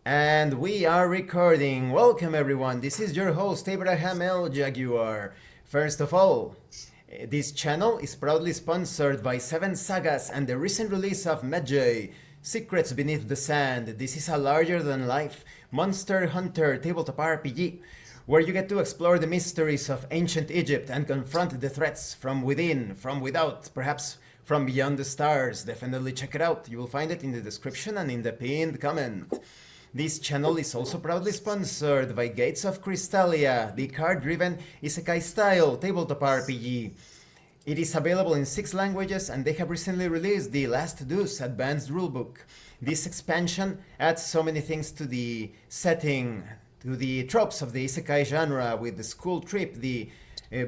And we are recording. Welcome everyone. This is your host Abraham L. Jaguar. First of all, this channel is proudly sponsored by Seven Sagas and the recent release of Medjay, Secrets Beneath the Sand. This is a larger-than-life Monster Hunter tabletop RPG where you get to explore the mysteries of ancient Egypt and confront the threats from within, from without, perhaps from beyond the stars. Definitely check it out. You will find it in the description and in the pinned comment. This channel is also proudly sponsored by Gates of Krystalia, the card-driven isekai-style tabletop RPG. It is available in 6 languages and they have recently released the Last Deux advanced rulebook. This expansion adds so many things to the setting, to the tropes of the isekai genre with the school trip, the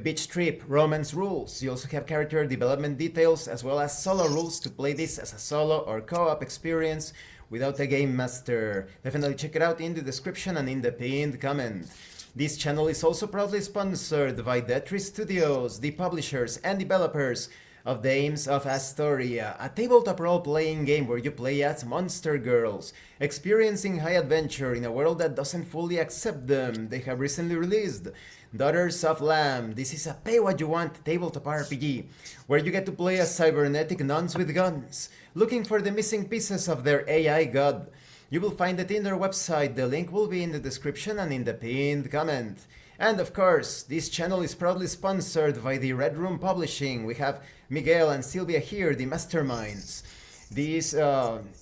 beach trip, romance rules. You also have character development details as well as solo rules to play this as a solo or co-op experience without a game master. Definitely check it out in the description and in the pinned comment. This channel is also proudly sponsored by Detri Studios, the publishers and developers of Dames of Asstoria, a tabletop role-playing game where you play as monster girls, experiencing high adventure in a world that doesn't fully accept them. They have recently released Daughters of Lamb. This is a pay-what-you-want tabletop RPG, where you get to play as cybernetic nuns with guns, looking for the missing pieces of their AI god. You will find it in their website. The link will be in the description and in the pinned comment. And of course, this channel is proudly sponsored by the Red Room Publishing. We have Miguel and Silvia here, the masterminds.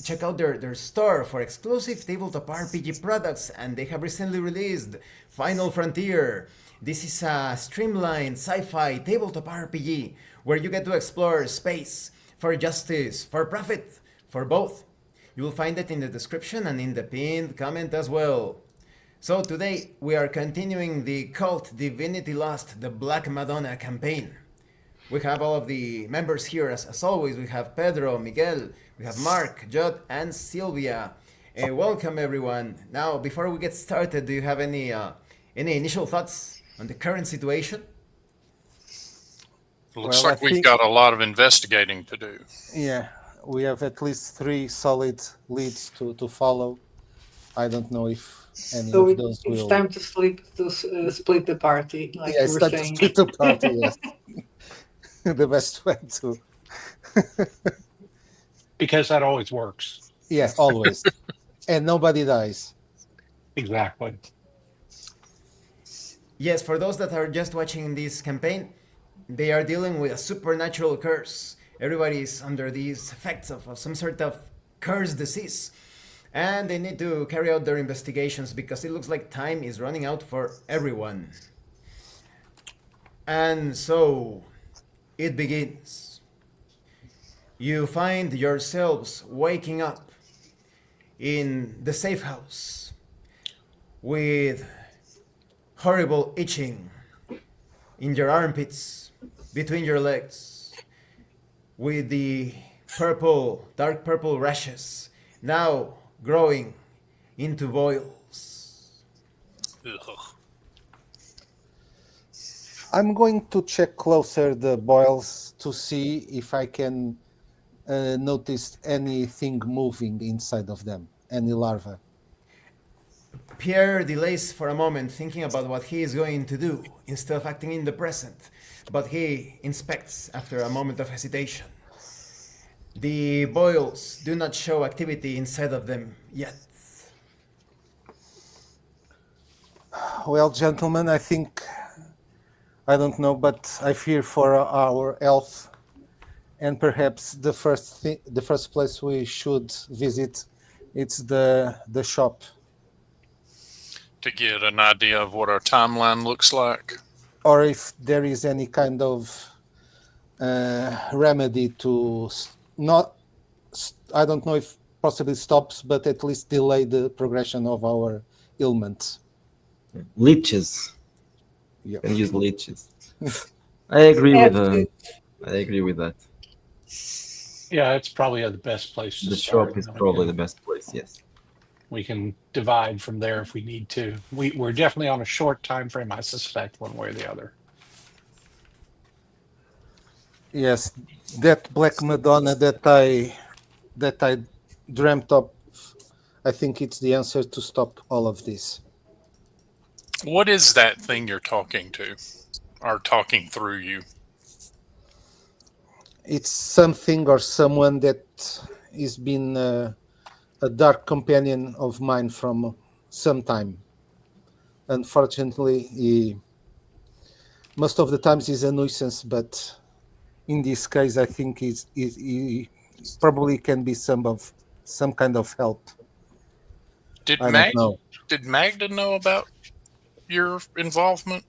Check out their store for exclusive tabletop RPG products, and they have recently released Final Frontier. This is a streamlined sci-fi tabletop RPG where you get to explore space for justice, for profit, for both. You will find it in the description and in the pinned comment as well. So today we are continuing the KULT Divinity Lost, the Black Madonna campaign. We have all of the members here as always. We have Pedro, Miguel, we have Mark, Judd, and Sylvia. Welcome everyone. Now, before we get started, do you have any initial thoughts on the current situation? Looks like we've got a lot of investigating to do. Yeah, we have at least 3 solid leads to follow. I don't know if any of those will... It's time to split the party, like yeah, you were it's time saying. to split the party, yes. The best way to... Because that always works. Yeah, always. And nobody dies. Exactly. Yes, for those that are just watching this campaign, they are dealing with a supernatural curse. Everybody is under these effects of some sort of curse disease. And they need to carry out their investigations because it looks like time is running out for everyone. And so, it begins. You find yourselves waking up in the safe house with horrible itching in your armpits, between your legs, with the dark purple rashes now growing into boils. Ugh. I'm going to check closer the boils to see if I can notice anything moving inside of them, any larva. Pierre delays for a moment, thinking about what he is going to do, instead of acting in the present, but he inspects after a moment of hesitation. The boils do not show activity inside of them yet. Well, gentlemen, I think, I don't know, but I fear for our health, and perhaps the first place we should visit, it's the shop. To get an idea of what our timeline looks like. Or if there is any kind of remedy to I don't know if possibly stops, but at least delay the progression of our ailment. Leeches. Yeah. Can use leeches. I agree with that. Yeah, it's probably the best place to The start. shop is probably the best place, yes. We can divide from there if we need to. We're definitely on a short time frame, I suspect, one way or the other. Yes, that Black Madonna that I dreamt of I think it's the answer to stop all of this. What is that thing you're talking to, or talking through you? It's something or someone that has been a dark companion of mine from some time. Unfortunately, most of the times he's a nuisance, but in this case, I think he probably can be some kind of help. Did I don't Mag know. did Magda know about your involvement?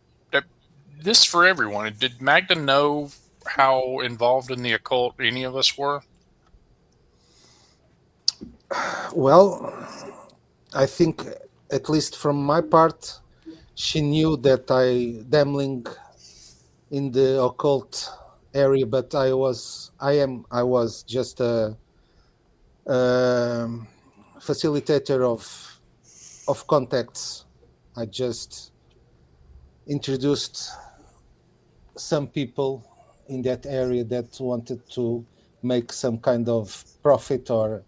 This for everyone. Did Magda know how involved in the occult any of us were? Well, I think at least from my part, she knew that I dabbling in the occult area, but I was just a facilitator of contacts. I just introduced some people in that area that wanted to make some kind of profit or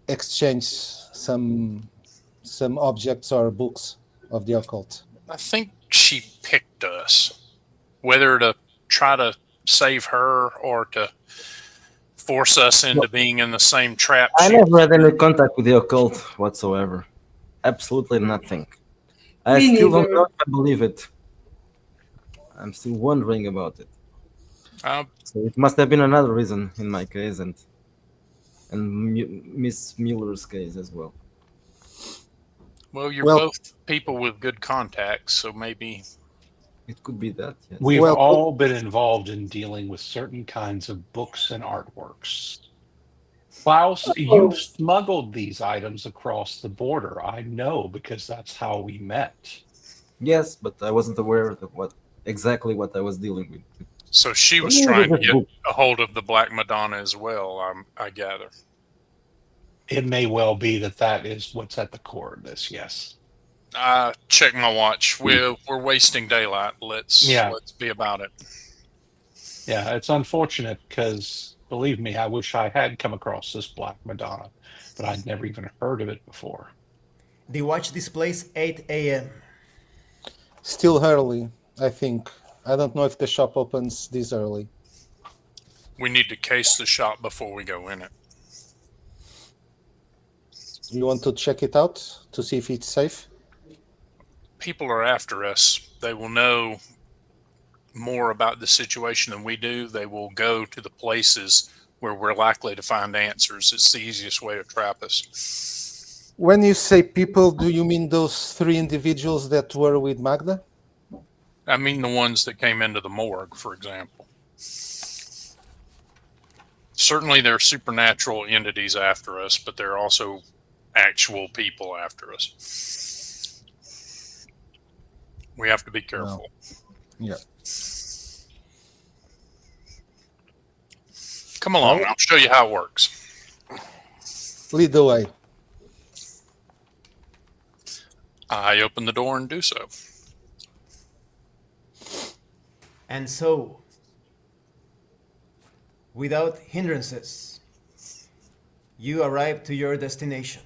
exchange some objects or books of the occult. I think she picked us, whether to try to save her or to force us into being in the same trap. I She never had any contact with the occult whatsoever. Absolutely nothing. I Me still don't know neither. if I believe it. I'm still wondering about it. uh, So it must have been another reason in my case and Miss Mueller's case as well. well, you're Well, both people with good contacts, so maybe It could be that. Yes. We've well, all been involved in dealing with certain kinds of books and artworks. Klaus, you Oh, smuggled these items across the border. I know because that's how we met. Yes, but I wasn't aware of exactly what I was dealing with. so. She For was me, it was trying to just get book. a hold of the Black Madonna as well. I gather. It may well be that that is what's at the core of this. Yes. I check my watch. We're wasting daylight. Let's Yeah. be about it. Yeah. It's unfortunate because believe me, I wish I had come across this Black Madonna, but I'd never even heard of it before. The watch displays 8 a.m. still early, I think. I don't know if the shop opens this early. We need to case the shop before we go in it. You want to check it out to see if it's safe? People are after us. They will know more about the situation than we do. They will go to the places where we're likely to find answers. It's the easiest way to trap us. When you say people, do you mean those 3 individuals that were with Magda? I mean the ones that came into the morgue, for example. Certainly there are supernatural entities after us, but there are also actual people after us. We have to be careful. Yeah. Come along, I'll show you how it works. Lead the way. I open the door and do so. And so, without hindrances, you arrive to your destination.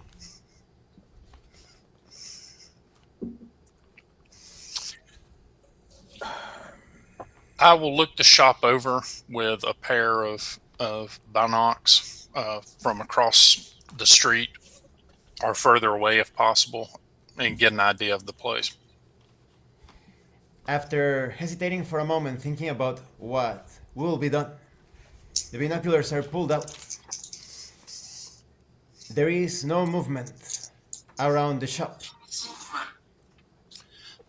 I will look the shop over with a pair of binocs from across the street or further away if possible and get an idea of the place. After hesitating for a moment, thinking about what will be done, the binoculars are pulled out. There is no movement around the shop.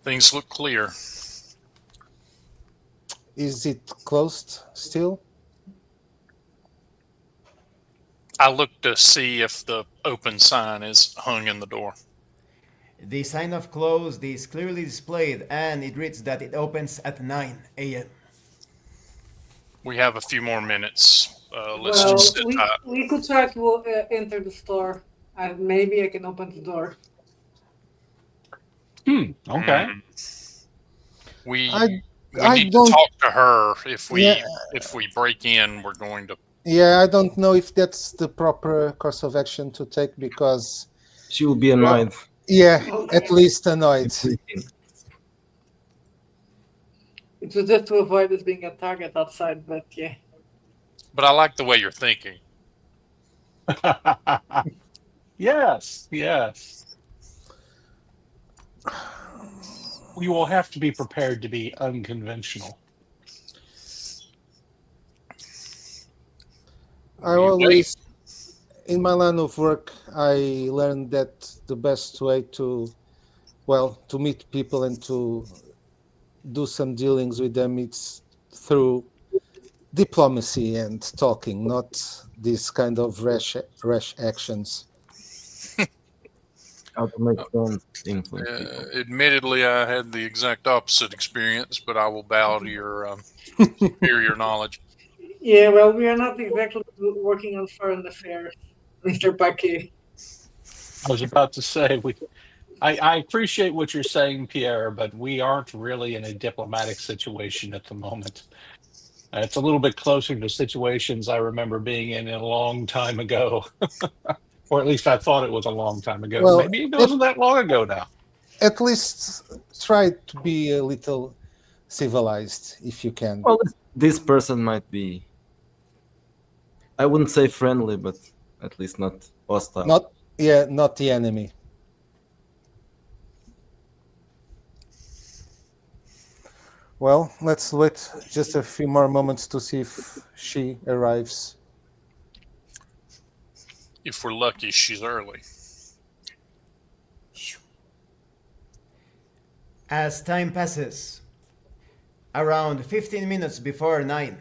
Things look clear. Is it closed still? I look to see if the open sign is hung in the door. The sign of closed is clearly displayed and it reads that it opens at 9 a.m. We have a few more minutes. Let's well, just sit tight. we could try to enter the store. Maybe I can open the door. Okay. We I need to don't. talk to her. If we Yeah. break in, we're going to Yeah, I don't know if that's the proper course of action to take because, She will be annoyed. yeah, Okay. at least annoyed. It was just to avoid us being a target outside, but yeah. But I like the way you're thinking. Yes, yes. You will have to be prepared to be unconventional. I You always, in my line of work, I learned that the best way to, well, to meet people and to do some dealings with them, it's through diplomacy and talking, not these kind of rash actions. How to make friends, influence wait. people. Admittedly, I had the exact opposite experience, but I will bow to your superior knowledge. Yeah, well, we are not exactly working on foreign affairs, Mr. Paquet. I was about to say I appreciate what you're saying, Pierre, but we aren't really in a diplomatic situation at the moment. It's a little bit closer to situations I remember being in a long time ago, or at least I thought it was a long time ago. Well, Maybe it wasn't that long ago now. at least try to be a little civilized if you can. Well, this person might be, I wouldn't say friendly, but at least not hostile. Not the enemy. Well, let's wait just a few more moments to see if she arrives. If we're lucky, she's early. As time passes, around 15 minutes before 9,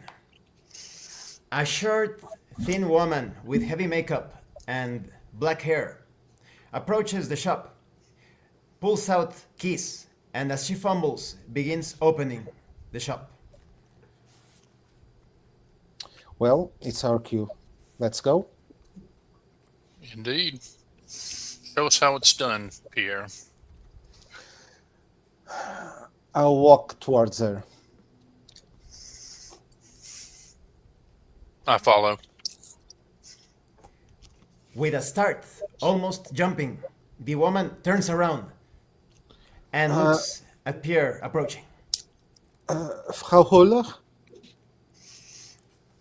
a short, thin woman with heavy makeup and black hair approaches the shop, pulls out keys, and as she fumbles, begins opening the shop. Well, it's our cue. Let's go. Indeed. Show us how it's done, Pierre. I'll walk towards her. I follow. With a start, almost jumping, the woman turns around and looks at Pierre approaching. Frau Holler?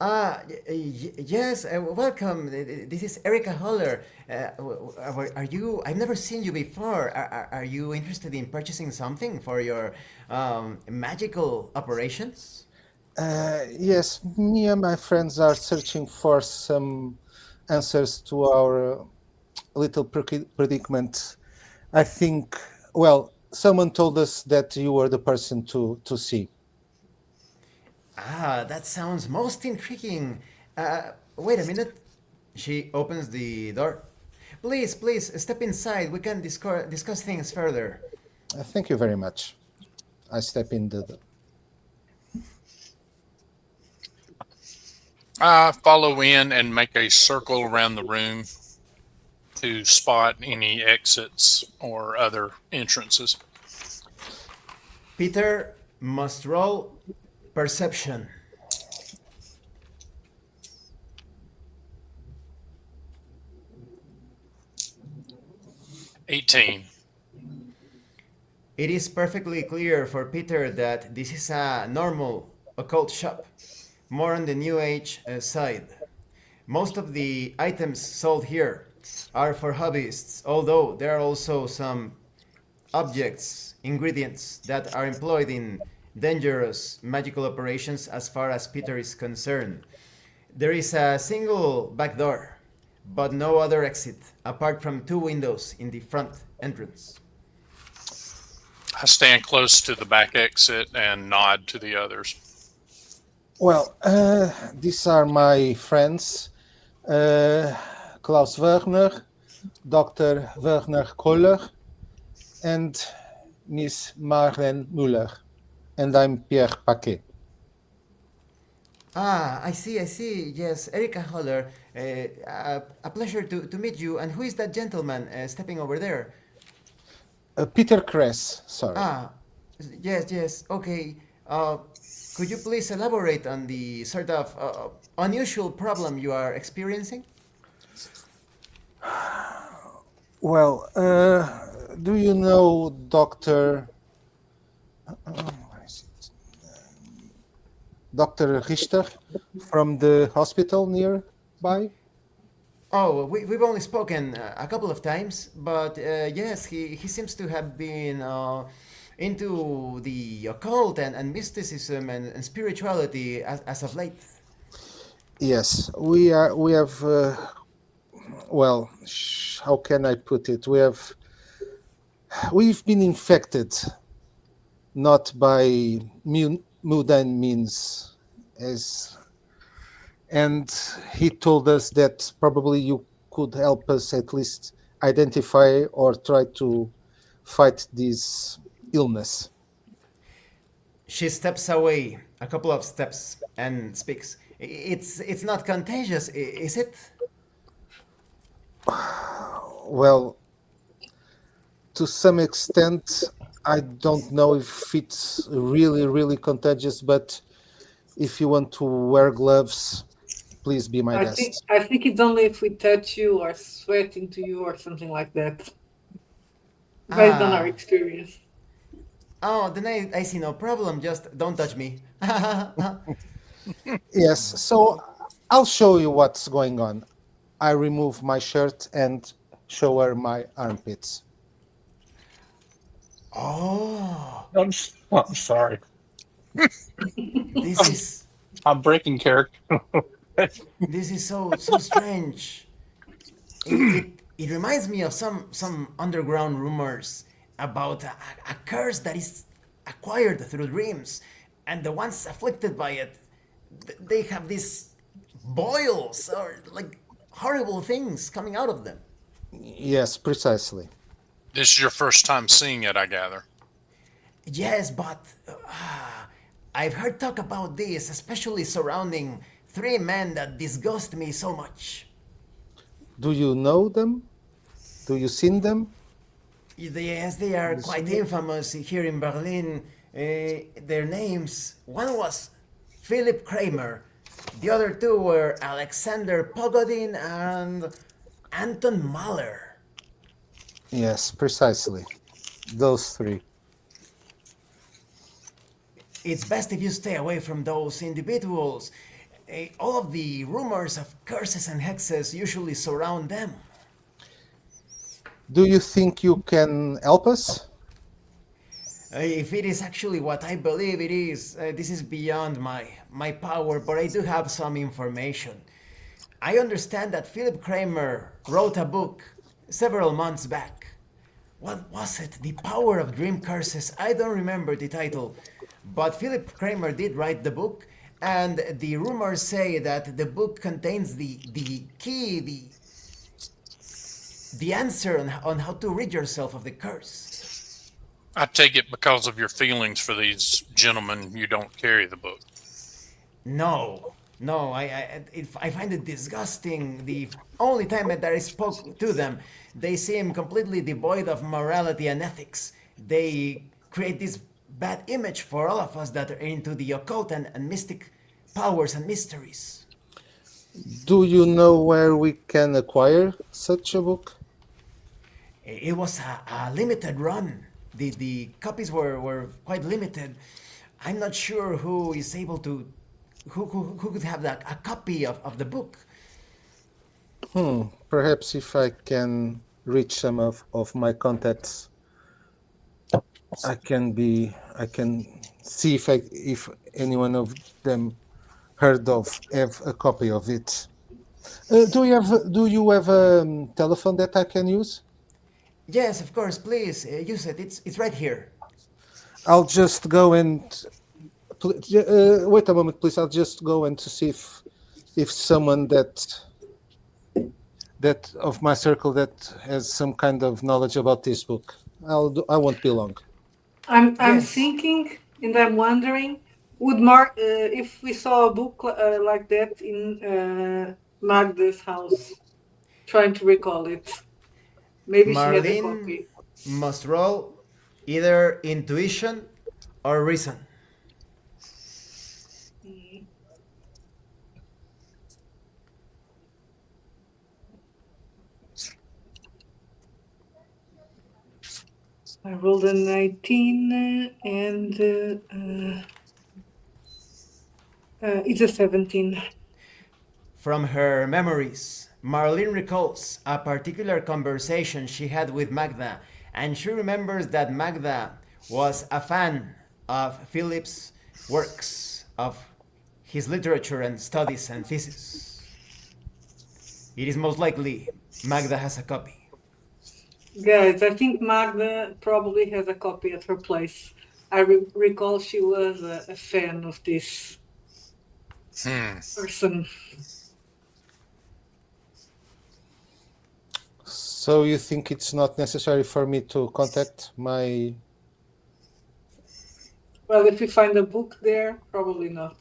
Yes, welcome. This is Erica Holler. Are you? I've never seen you before. Are you interested in purchasing something for your magical operations? Yes, me and my friends are searching for some answers to our little predicament. I think, well, someone told us that you were the person to see. Ah, that sounds most intriguing. Wait a minute. She opens the door. Please, step inside. We can discuss things further. Thank you very much. I step in the. I follow in and make a circle around the room to spot any exits or other entrances. Peter must roll perception. $18. It is perfectly clear for Peter that this is a normal occult shop, more on the New Age side. Most of the items sold here are for hobbyists, although there are also some objects, ingredients that are employed in dangerous magical operations as far as Peter is concerned. There is a single back door, but no other exit apart from two windows in the front entrance. I stand close to the back exit and nod to the others. Well, these are my friends, Klaus Werner, Dr. Werner Koller, and Miss Marlene Müller, and I'm Pierre Paquet. Ah, I see. Yes, Erika Holler. A pleasure to meet you. And who is that gentleman stepping over there? Peter Kress, sorry. Ah, yes. Okay. Could you please elaborate on the sort of unusual problem you are experiencing? Well, do you know Doctor? Where is it? Doctor Richter from the hospital nearby? Oh, we've only spoken a couple of times, but yes, he seems to have been into the occult and mysticism and spirituality as of late. Yes, we are. We have. Well, how can I put it? We've been infected, not by mundane means, as and he told us that probably you could help us at least identify or try to fight this illness. She steps away a couple of steps and speaks. It's not contagious, is it? Well, to some extent, I don't know if it's really contagious, but if you want to wear gloves, please be my guest. I think it's only if we touch you or sweat into you or something like that, based on our experience. Oh, then I see no problem. Just don't touch me. Yes, so I'll show you what's going on. I remove my shirt and show her my armpits. Oh, I'm sorry. this is I'm breaking character. this is so strange. It reminds me of some underground rumors about a curse that is acquired through dreams, and the ones afflicted by it, they have these boils or like horrible things coming out of them. Yes, precisely. This is your first time seeing it, I gather. Yes, but I've heard talk about this, especially surrounding three men that disgust me so much. Do you know them? Do you seen them? Yes, they are quite infamous here in Berlin. Their names, one was Philip Kramer, the other two were Alexander Pogodin and Anton Mahler. Yes, precisely. Those three. It's best if you stay away from those individuals. All of the rumors of curses and hexes usually surround them. Do you think you can help us? If it is actually what I believe it is, this is beyond my power, but I do have some information. I understand that Philip Kramer wrote a book several months back. What was it? The Power of Dream Curses? I don't remember the title. But Philip Kramer did write the book, and the rumors say that the book contains the key, the answer on how to rid yourself of the curse. I take it because of your feelings for these gentlemen, you don't carry the book. No, no, I find it disgusting. The only time that I spoke to them, they seem completely devoid of morality and ethics. They create this bad image for all of us that are into the occult and mystic powers and mysteries. Do you know where we can acquire such a book? It was a limited run. The copies were quite limited. I'm not sure who is able to, who could have a copy of the book. Perhaps if I can reach some of my contacts, I can see if any one of them have a copy of it. Do you have a telephone that I can use? Yes, of course, please use it. It's right here. I'll just go and wait a moment, please. I'll just go and to see if someone that of my circle that has some kind of knowledge about this book. I won't be long. I'm Yes. thinking and I'm wondering, would Mark, if we saw a book like that in Magda's house, trying to recall it, maybe she has a Marlene copy. must roll either intuition or reason. I rolled a 19 and it's a 17. From her memories, Marlene recalls a particular conversation she had with Magda, and she remembers that Magda was a fan of Philip's works, of his literature and studies and thesis. It is most likely Magda has a copy. Guys, I think Magda probably has a copy at her place. I recall she was a fan of this person. So you think it's not necessary for me to contact my... Well, if we find a book there, probably not.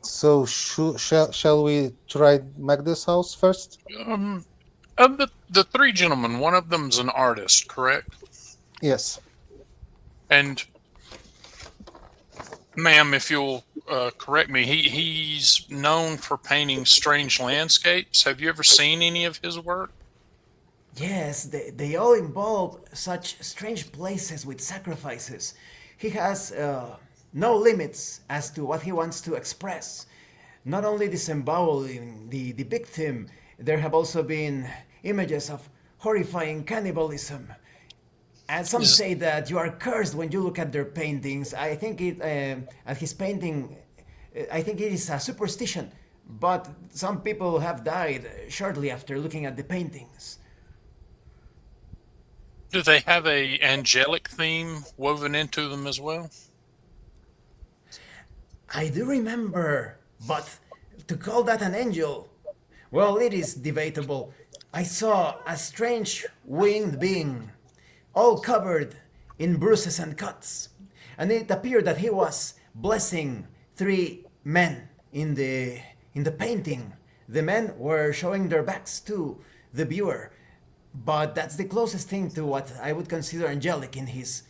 So shall we try Magda's house first? Of the three gentlemen, one of them's an artist, correct? Yes. And, ma'am, if you'll correct me, he's known for painting strange landscapes. Have you ever seen any of his work? Yes, they all involve such strange places with sacrifices. He has no limits as to what he wants to express. Not only disemboweling the victim, there have also been images of horrifying cannibalism. And some say that you are cursed when you look at their paintings. I think at his painting, I think it is a superstition. But some people have died shortly after looking at the paintings. Do they have a angelic theme woven into them as well? I do remember, but to call that an angel, well, it is debatable. I saw a strange winged being, all covered in bruises and cuts, and it appeared that he was blessing three men in the painting. The men were showing their backs to the viewer, but that's the closest thing to what I would consider angelic in his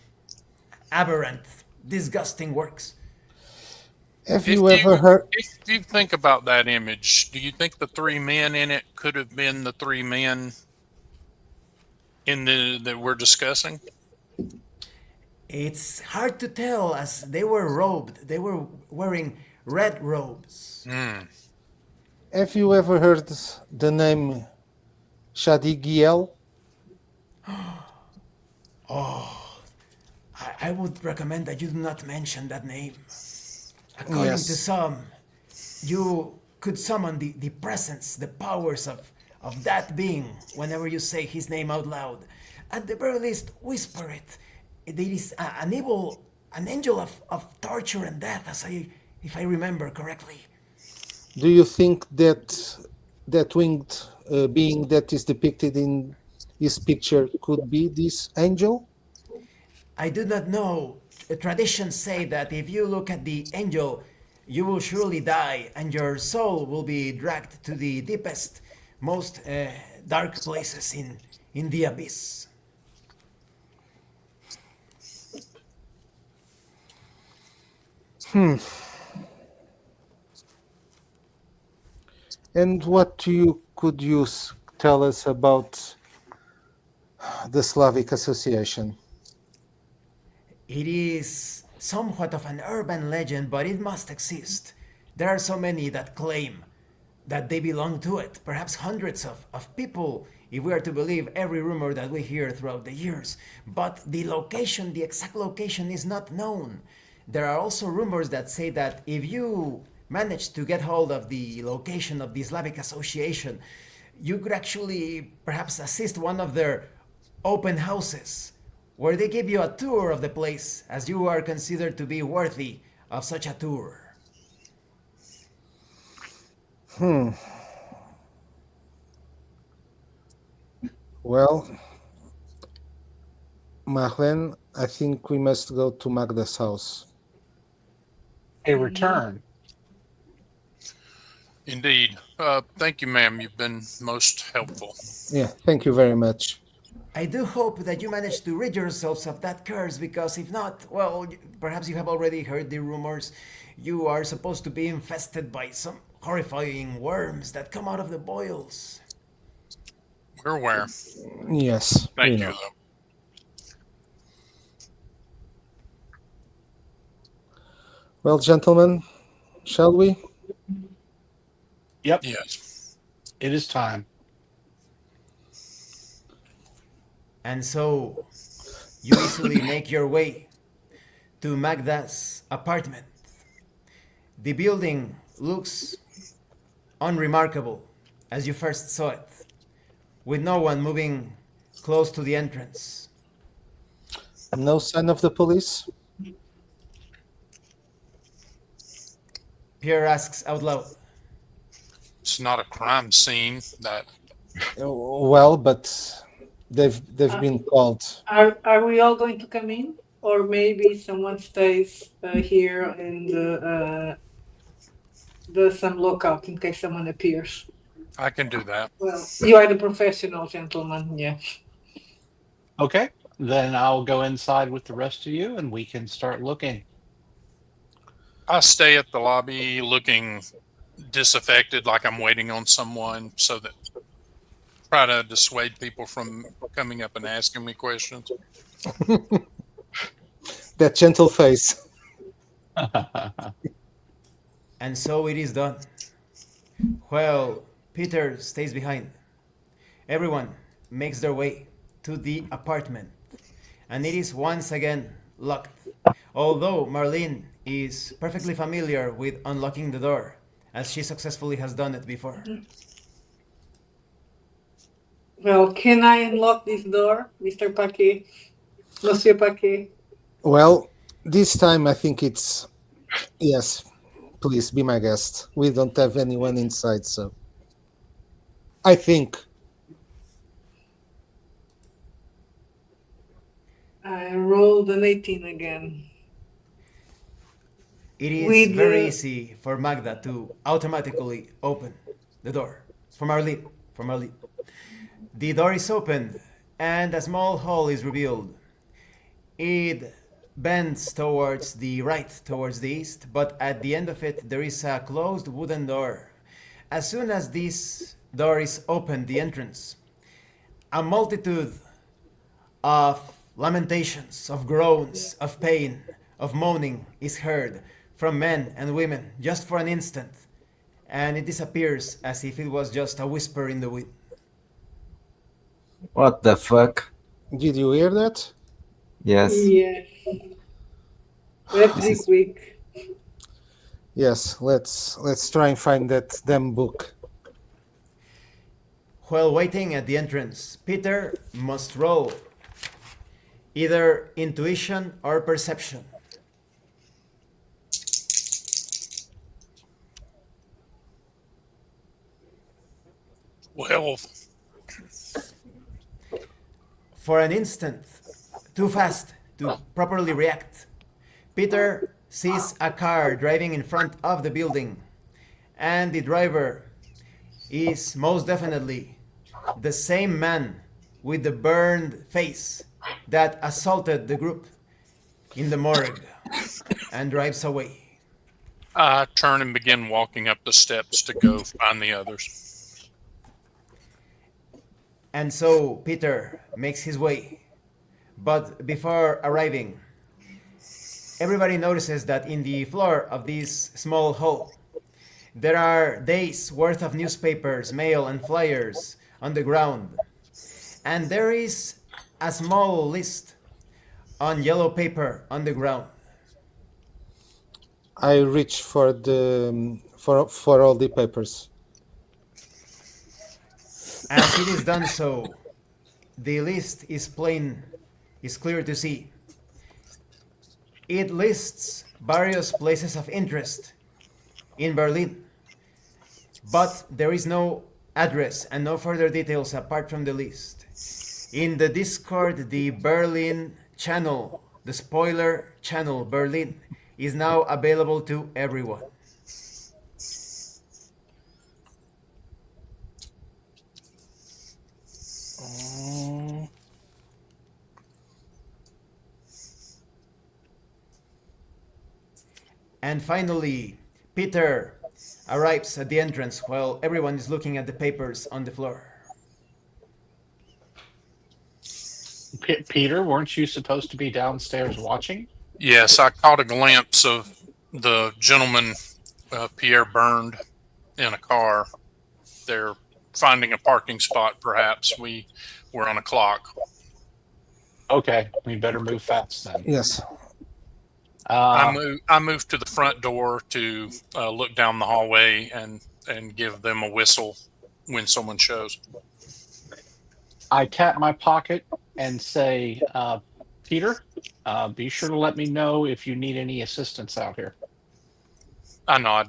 aberrant, disgusting works. Have you ever heard... If you think about that image, do you think the three men in it could have been the three men in that we're discussing? It's hard to tell as they were robed. They were wearing red robes. Have you ever heard the name Shadigiel? I would recommend that you do not mention that name. According to some, you could summon the presence, the powers of that being whenever you say his name out loud. At the very least, whisper it. It is an angel of torture and death, if I remember correctly. Do you think that winged being that is depicted in this picture could be this angel? I do not know. Traditions say that if you look at the angel, you will surely die and your soul will be dragged to the deepest, most dark places in the abyss. And what could you tell us about the Slavic Association? It is somewhat of an urban legend, but it must exist. There are so many that claim that they belong to it, perhaps hundreds of people, if we are to believe every rumor that we hear throughout the years. But the location, the exact location, is not known. There are also rumors that say that if you manage to get hold of the location of the Slavic Association, you could actually perhaps assist one of their open houses, where they give you a tour of the place, as you are considered to be worthy of such a tour. Well, Marlene, I think we must go to Magda's house. A return. Indeed. Thank you, ma'am. You've been most helpful. Yeah, thank you very much. I do hope that you manage to rid yourselves of that curse, because if not, well, perhaps you have already heard the rumors. You are supposed to be infested by some horrifying worms that come out of the boils. We're aware. Yes, we Thank you, know. though. Well, gentlemen, shall we? Yep, Yes. it is time. And so you easily make your way to Magda's apartment. The building looks unremarkable as you first saw it, with no one moving close to the entrance. No sign of the police? Pierre asks out loud. It's not a crime scene. That Well, but they've been called. Are we all going to come in, or maybe someone stays here and does some lookout in case someone appears? I can do that. Well, you are the professional gentleman, yeah. Okay, then I'll go inside with the rest of you and we can start looking. I stay at the lobby looking disaffected, like I'm waiting on someone, so that try to dissuade people from coming up and asking me questions. That gentle face. And so it is done. While Peter stays behind, everyone makes their way to the apartment, and it is once again locked. Although Marlene is perfectly familiar with unlocking the door, as she successfully has done it before. Well, can I unlock this door, Mr. Paquet? Monsieur Paquet? Well, this time I think it's yes. Please be my guest. We don't have anyone inside, so I think. I rolled an 18 again. It is With very the- easy for Magda to automatically open the door. For Marlene. The door is opened, and a small hall is revealed. It bends towards the right, towards the east, but at the end of it there is a closed wooden door. As soon as this door is opened, the entrance, a multitude of lamentations, of groans, of pain, of moaning is heard from men and women just for an instant, and it disappears as if it was just a whisper in the wind. What the fuck? Did you hear that? Yes. Yes. Let's be quick. Yes. Let's try and find that damn book. While waiting at the entrance, Peter must roll either intuition or perception. Well, For an instant, too fast to properly react, Peter sees a car driving in front of the building, and the driver is most definitely the same man with the burned face that assaulted the group in the morgue and drives away. I turn and begin walking up the steps to go find the others. And so Peter makes his way. But before arriving, everybody notices that in the floor of this small hall, there are days worth of newspapers, mail, and flyers on the ground. And there is a small list on yellow paper on the ground. I reach for the for all the papers. As it is done so, the list is clear to see. It lists various places of interest in Berlin, but there is no address and no further details apart from the list. In the Discord, the Berlin channel, the spoiler channel Berlin, is now available to everyone. And finally, Peter arrives at the entrance while everyone is looking at the papers on the floor. Peter, weren't you supposed to be downstairs watching? Yes, I caught a glimpse of the gentleman Pierre burned in a car. They're finding a parking spot, perhaps. We were on a clock. Okay, we better move fast then. Yes. I moved to the front door to look down the hallway and give them a whistle when someone shows. I tap my pocket and say, Peter, be sure to let me know if you need any assistance out here. I nod.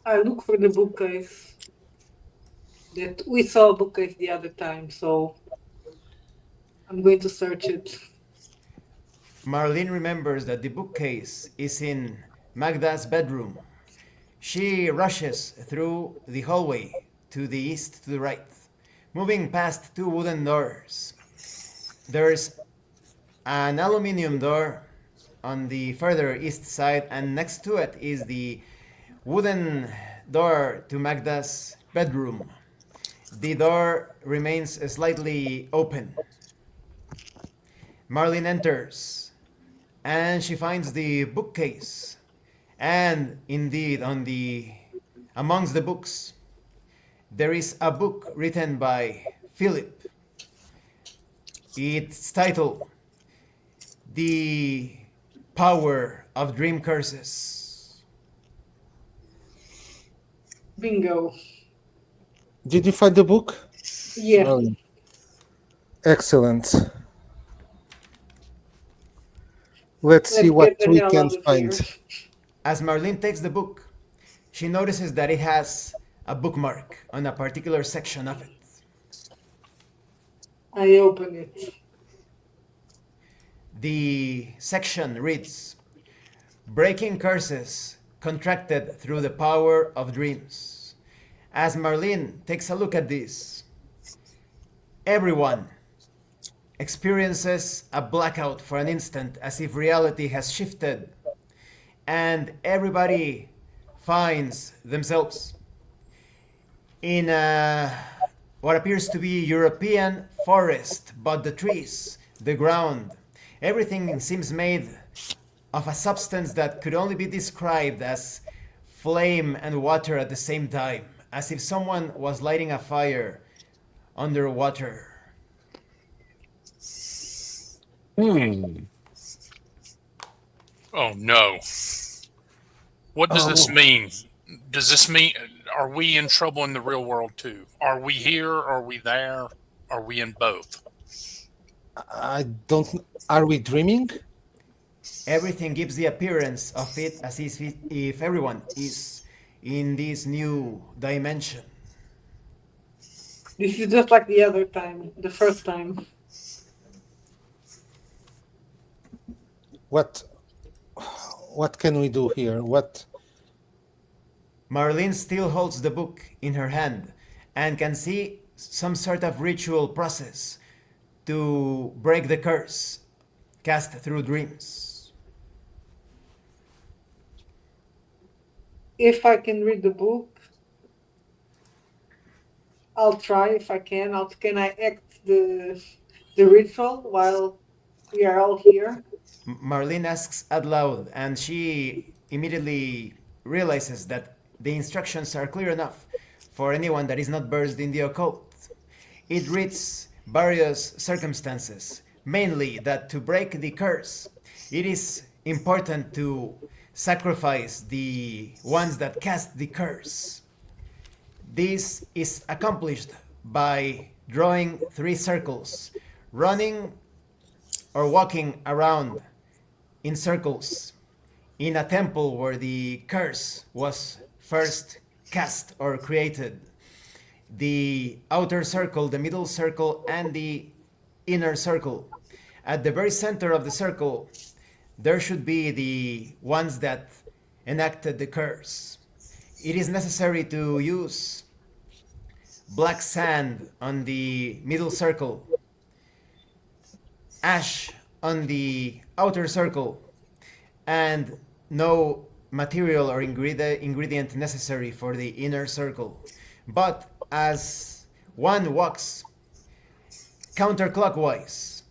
I look for the bookcase. That we saw a bookcase the other time, so I'm going to search it. Marlene remembers that the bookcase is in Magda's bedroom. She rushes through the hallway to the east to the right, moving past two wooden doors. There's an aluminum door on the further east side, and next to it is the wooden door to Magda's bedroom. The door remains slightly open. Marlene enters, and she finds the bookcase. And indeed, amongst the books, there is a book written by Philip. It's titled "The Power of Dream Curses." Bingo. Did you find the book? Yeah. Marlene? Excellent. Let's see what get the we hell can out of find. here. As Marlene takes the book, she notices that it has a bookmark on a particular section of it. I open it. The section reads, "Breaking curses contracted through the power of dreams." As Marlene takes a look at this, everyone experiences a blackout for an instant, as if reality has shifted, and everybody finds themselves in what appears to be European forest, but the trees, the ground, everything seems made of a substance that could only be described as flame and water at the same time, as if someone was lighting a fire underwater. Oh no. What does this mean? Does this mean, are we in trouble in the real world too? Are we here? Are we there? Are we in both? I don't. Are we dreaming? Everything gives the appearance of it as if everyone is in this new dimension. This is just like the other time, the first time. What can we do here? What? Marlene still holds the book in her hand and can see some sort of ritual process to break the curse cast through dreams. If I can read the book, I'll try if I can. Can I act the ritual while we are all here? Marlene asks out loud, and she immediately realizes that the instructions are clear enough for anyone that is not versed in the occult. It reads various circumstances, mainly that to break the curse, it is important to sacrifice the ones that cast the curse. This is accomplished by drawing 3 circles, running or walking around in circles in a temple where the curse was first cast or created. The outer circle, the middle circle, and the inner circle. At the very center of the circle, there should be the ones that enacted the curse. It is necessary to use black sand on the middle circle, ash on the outer circle, and no material or ingredient necessary for the inner circle. But as One walks counterclockwise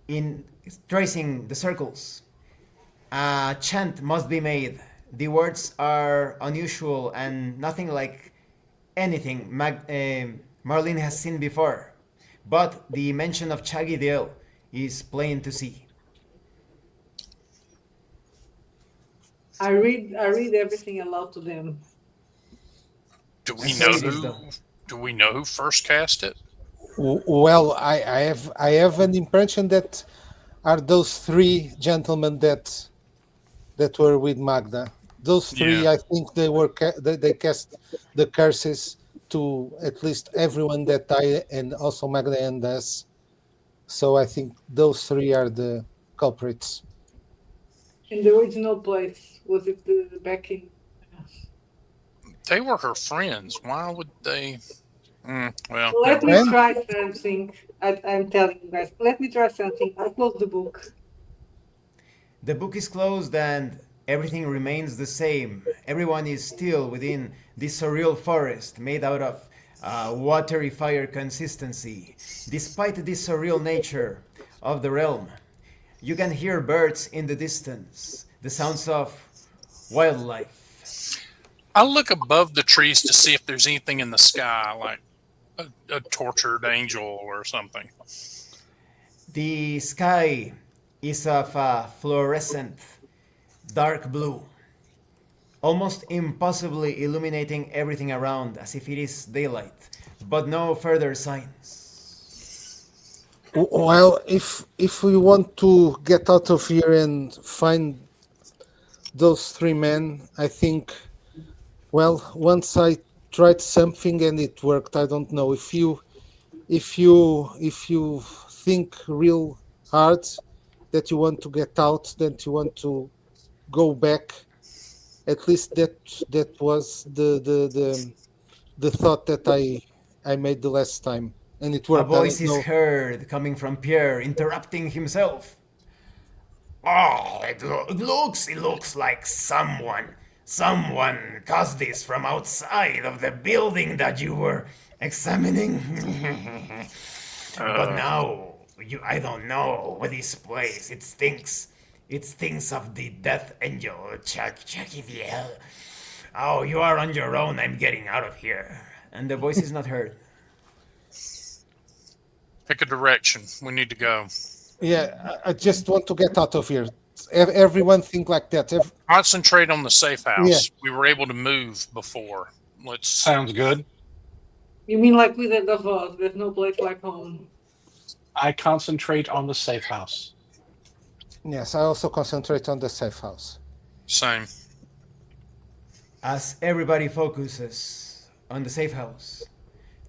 in tracing the circles. A chant must be made. The words are unusual and nothing like anything Marlene has seen before, but the mention of Chagi the Elf is plain to see. I read everything aloud to them. Do we And know say this who? though. Do we know who first cast it? Well, I have an impression that are those three gentlemen that were with Magda. Those three, Yeah. I think they cast the curses to at least everyone that died, and also Magda and us. So I think those three are the culprits. In the original place, was it the back in? They were her friends. Why would they? Well, Let never me mind. try something. I'm telling you guys. Let me try something. I close the book. The book is closed and everything remains the same. Everyone is still within this surreal forest made out of watery fire consistency. Despite the surreal nature of the realm, you can hear birds in the distance, the sounds of wildlife. I look above the trees to see if there's anything in the sky, like a tortured angel or something. The sky is of a fluorescent dark blue, almost impossibly illuminating everything around as if it is daylight, but no further signs. Well, if we want to get out of here and find those three men, I think. Well, once I tried something and it worked. I don't know if you think real hard that you want to get out, that you want to go back. At least that was the thought that I made the last time, and it A worked. I voice don't is know. heard coming from Pierre, interrupting himself. Oh, it looks like someone caused this from outside of the building that you were examining. But now, I don't know what this place. It stinks of the death angel, Chucky the Hell. Oh, you are on your own. I'm getting out of here. And the voice is not heard. Pick a direction. We need to go. Yeah, I just want to get out of here. Everyone think like that. Concentrate on the safe house. Yeah. We were able to move before. Let's. Sounds good. You mean like with the Davos? There's no place like home. I concentrate on the safe house. Yes, I also concentrate on the safe house. Same. As everybody focuses on the safe house,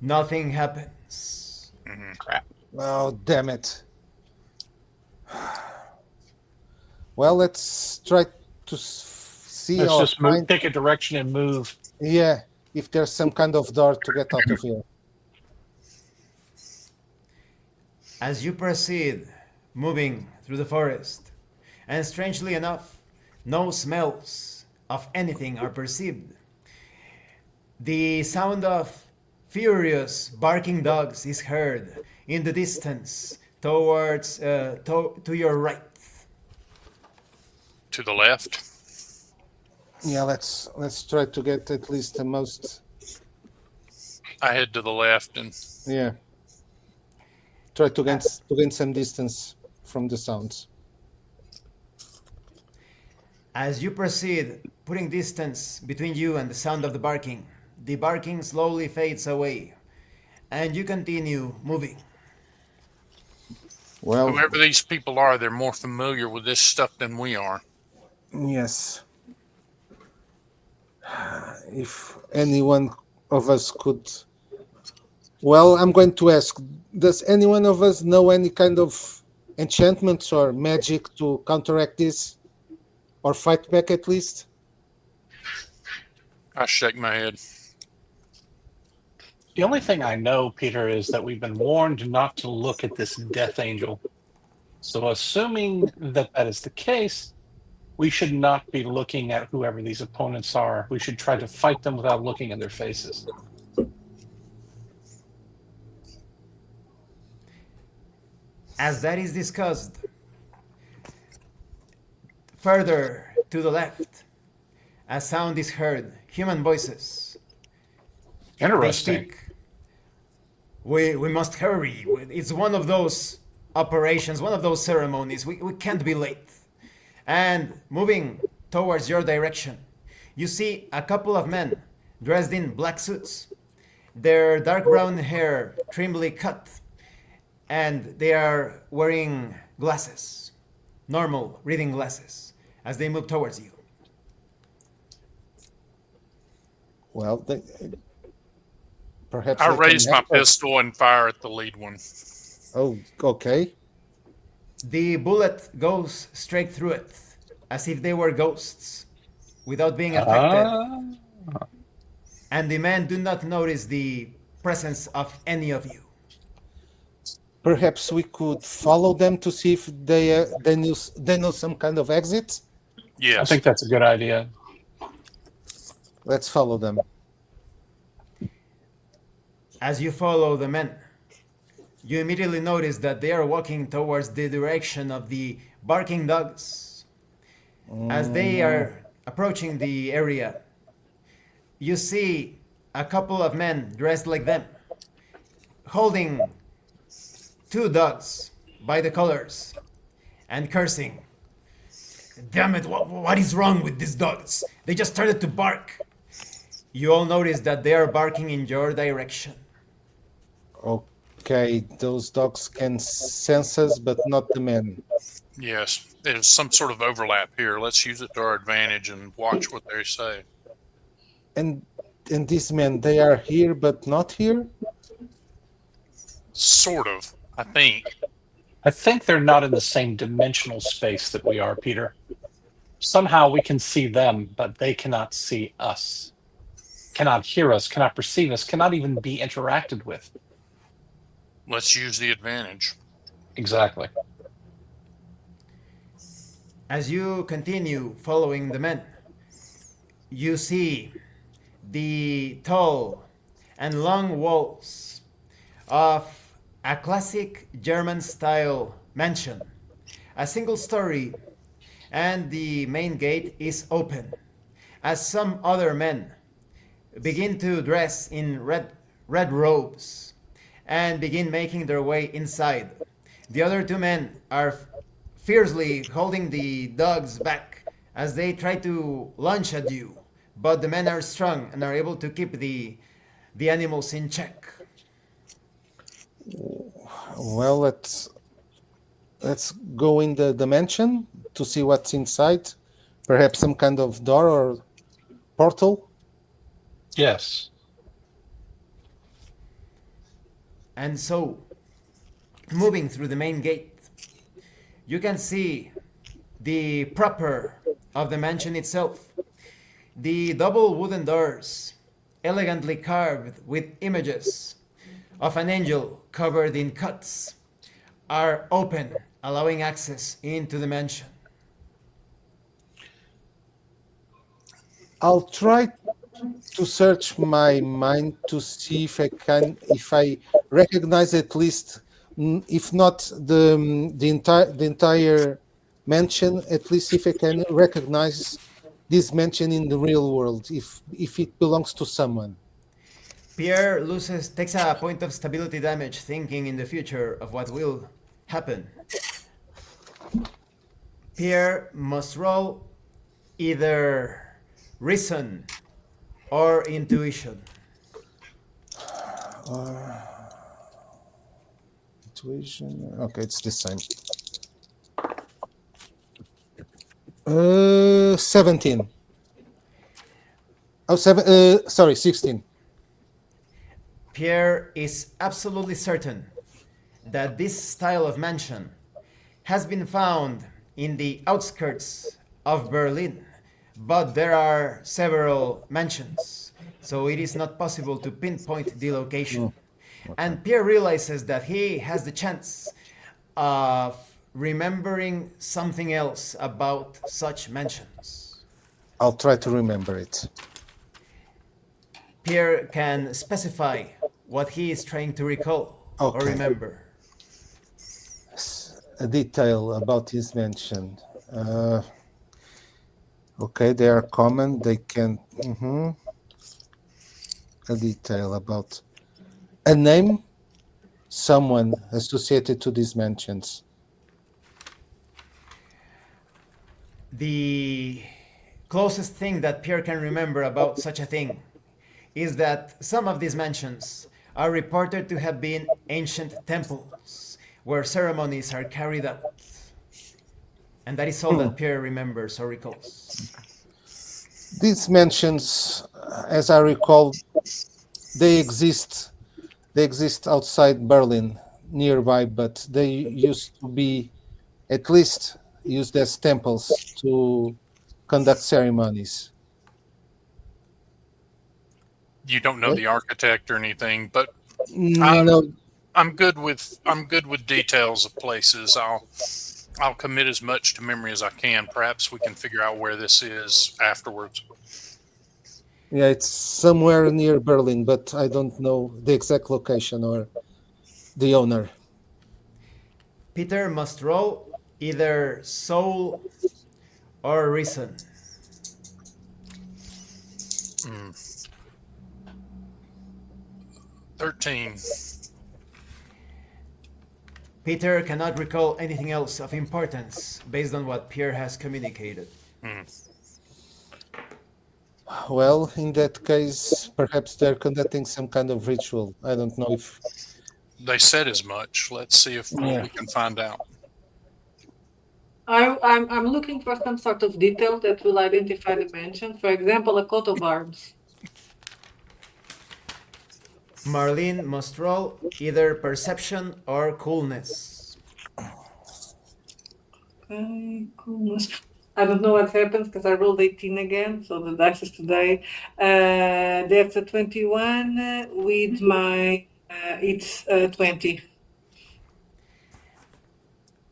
nothing happens. Crap. Oh, damn it. Well, let's try to see. Let's or just move, find, pick a direction and move. yeah, if there's some kind of door to get out of here. As you proceed, moving through the forest, and strangely enough, no smells of anything are perceived. The sound of furious barking dogs is heard in the distance towards to your right. To the left. Yeah, let's try to get at least the most. I head to the left and Yeah. Try to gain some distance from the sounds. As you proceed, putting distance between you and the sound of the barking slowly fades away, and you continue moving. Well, whoever these people are, they're more familiar with this stuff than we are. yes. If anyone of us could. Well, I'm going to ask, does any one of us know any kind of enchantments or magic to counteract this? Or fight back at least? I shake my head. The only thing I know, Peter, is that we've been warned not to look at this death angel. So assuming that that is the case, we should not be looking at whoever these opponents are. We should try to fight them without looking at their faces. As that is discussed, further to the left, a sound is heard, human voices. They Interesting. speak. We must hurry. It's one of those operations, one of those ceremonies. We can't be late. And moving towards your direction, you see a couple of men dressed in black suits, their dark brown hair trimly cut, and they are wearing glasses, normal reading glasses, as they move towards you. Well, perhaps I they can raise my help us. pistol and fire at the lead one. Oh, okay. The bullet goes straight through it, as if they were ghosts, without being affected. And the men do not notice the presence of any of you. Perhaps we could follow them to see if they know some kind of exit. Yes. I think that's a good idea. Let's follow them. As you follow the men, you immediately notice that they are walking towards the direction of the barking dogs. As they are approaching the area, you see a couple of men dressed like them, holding two dogs by the collars and cursing. Damn it, what is wrong with these dogs? They just started to bark. You all notice that they are barking in your direction. Okay, those dogs can sense us, but not the men. Yes. There's some sort of overlap here. Let's use it to our advantage and watch what they say. And these men, they are here, but not here? Sort of, I think. I think they're not in the same dimensional space that we are, Peter. Somehow we can see them, but they cannot see us, cannot hear us, cannot perceive us, cannot even be interacted with. Let's use the advantage. Exactly. As you continue following the men, you see the tall and long walls of a classic German-style mansion, a single story, and the main gate is open, as some other men begin to dress in red robes and begin making their way inside. The other two men are fiercely holding the dogs back as they try to lunge at you, but the men are strong and are able to keep the animals in check. Well, let's go in the mansion to see what's inside. Perhaps some kind of door or portal. Yes. And so, moving through the main gate, you can see the proper of the mansion itself. The double wooden doors, elegantly carved with images of an angel covered in cuts, are open, allowing access into the mansion. I'll try to search my mind to see if I recognize at least, if not the entire mansion, at least if I can recognize this mansion in the real world, if it belongs to someone. Pierre takes a point of stability damage, thinking in the future of what will happen. Pierre must roll either reason or intuition. Intuition. Okay, it's the same. 17. Oh, 16. Pierre is absolutely certain that this style of mansion has been found in the outskirts of Berlin, but there are several mansions, so it is not possible to pinpoint the location. And Pierre realizes that he has the chance of remembering something else about such mansions. I'll try to remember it. Pierre can specify what he is trying to recall or remember. a detail about his mention. Okay, they are common. They can. A detail about a name, someone associated to these mentions. The closest thing that Pierre can remember about such a thing is that some of these mansions are reported to have been ancient temples where ceremonies are carried out. And that is all that Pierre remembers or recalls. These mentions, as I recall, they exist. They exist outside Berlin, nearby, but they used to be at least used as temples to conduct ceremonies. You don't know What? the architect or anything, but No, I'm good with details of places. I'll commit as much to memory as I can. Perhaps we can figure out where this is afterwards. yeah, it's somewhere near Berlin, but I don't know the exact location or the owner. Peter must roll either soul or reason. 13. Peter cannot recall anything else of importance based on what Pierre has communicated. Well, in that case, perhaps they're conducting some kind of ritual. I don't know if. They said as much. Let's see if we can find out. I'm looking for some sort of detail that will identify the mansion. For example, a coat of arms. Marlene must roll either perception or coolness. Okay, coolness. I don't know what happens because I rolled 18 again, so the dice is today. That's a 21 with my, it's 20.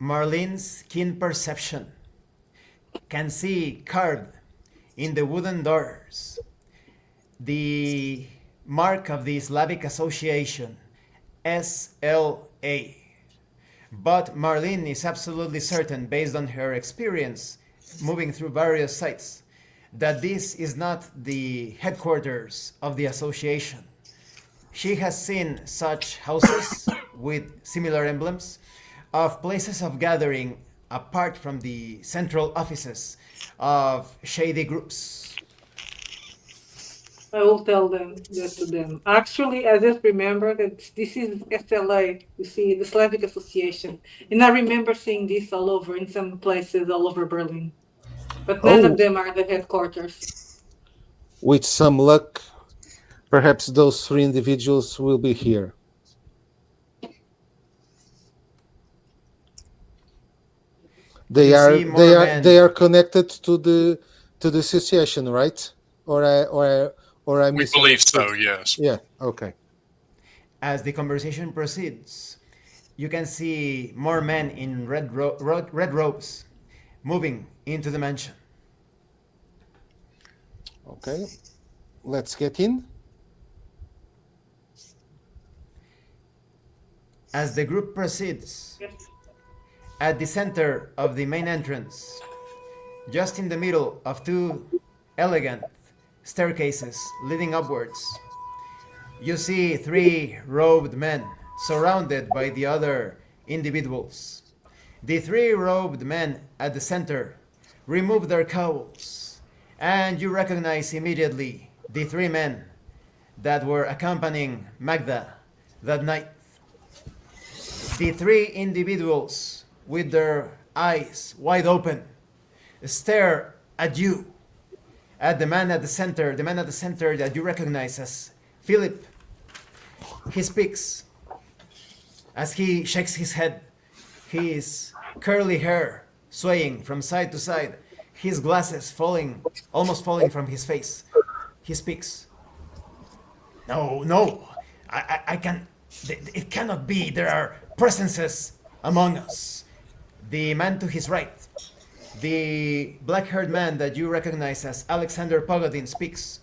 Marlene's keen perception can see carved in the wooden doors the mark of the Slavic Association, SLA. But Marlene is absolutely certain, based on her experience moving through various sites, that this is not the headquarters of the association. She has seen such houses with similar emblems of places of gathering apart from the central offices of shady groups. I will tell them that to them. Actually, I just remember that this is SLA, you see, the Slavic Association. And I remember seeing this all over in some places all over Berlin. But none of them are the headquarters. With some luck, perhaps those three individuals will be here. They are connected to the association, right? Or I We believe so, yes. Yeah, okay. As the conversation proceeds, you can see more men in red robes moving into the mansion. Okay, let's get in. As the group proceeds, at the center of the main entrance, just in the middle of two elegant staircases leading upwards, you see three robed men surrounded by the other individuals. The three robed men at the center remove their cowls, and you recognize immediately the three men that were accompanying Magda that night. The three individuals, with their eyes wide open, stare at you, at the man at the center that you recognize as Philip. He speaks as he shakes his head, his curly hair swaying from side to side, his glasses almost falling from his face. He speaks. No, I can, it cannot be. There are presences among us. The man to his right, the black-haired man that you recognize as Alexander Pogodin, speaks.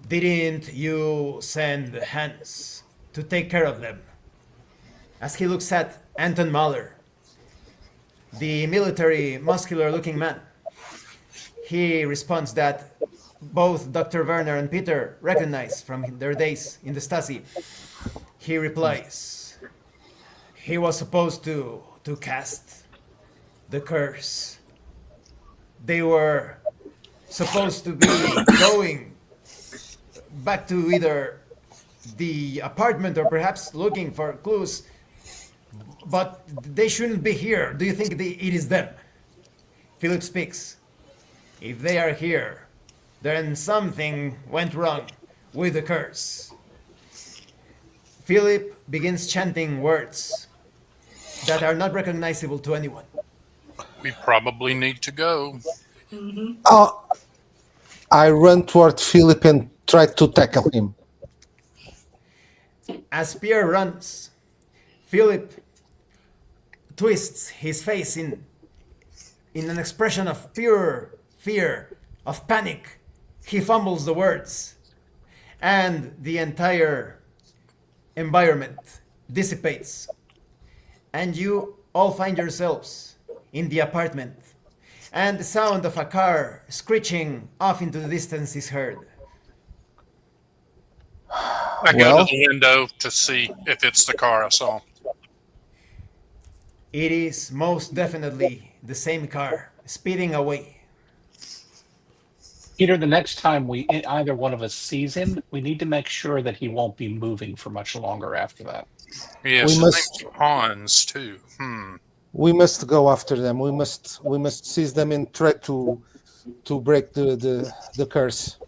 Didn't you send Hans to take care of them? as he looks at Anton Mahler, the military, muscular-looking man. He responds that both Dr. Werner and Peter recognize from their days in the Stasi. He replies, he was supposed to cast the curse. They were supposed to be going back to either the apartment or perhaps looking for clues, but they shouldn't be here. Do you think it is them? Philip speaks. If they are here, then something went wrong with the curse. Philip begins chanting words that are not recognizable to anyone. We probably need to go. I run toward Philip and try to tackle him. As Pierre runs, Philip twists his face in an expression of pure fear, of panic. He fumbles the words, and the entire environment dissipates. And you all find yourselves in the apartment, and the sound of a car screeching off into the distance is heard. I go to the window to see if it's the car I saw. It is most definitely the same car speeding away. Peter, the next time either one of us sees him, we need to make sure that he won't be moving for much longer after that. Yes, We must- Hans too. We must go after them. We must seize them and try to break the curse.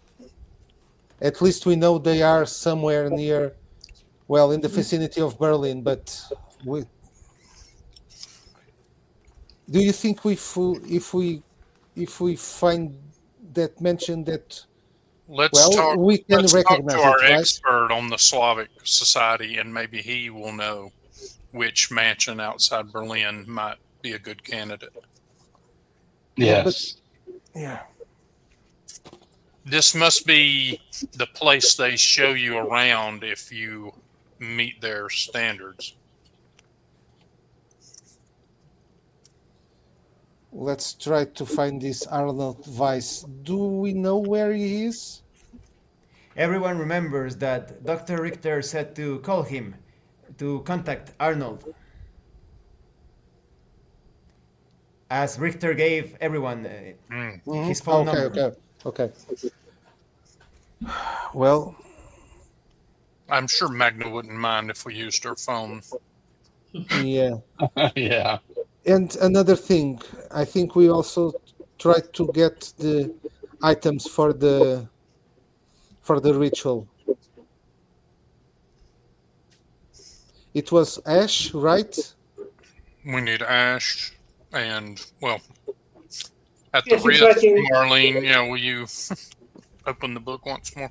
At least we know they are somewhere near, well, in the vicinity of Berlin. But do you think if we find that mention that, Let's talk. we can Let's talk recognize to our it, right? expert on the Slavic society, and maybe he will know which mansion outside Berlin might be a good candidate. Yes. Yeah. This must be the place they show you around if you meet their standards. Let's try to find this Arnold Weiss. Do we know where he is? Everyone remembers that Dr. Richter said to call him to contact Arnold. As Richter gave everyone his phone number. Okay. Well, I'm sure Magna wouldn't mind if we used her phone. yeah. Yeah. And another thing, I think we also tried to get the items for the ritual. It was ash, right? We need ash and, well, at the Yes, risk, exactly. Marlene, will you open the book once more?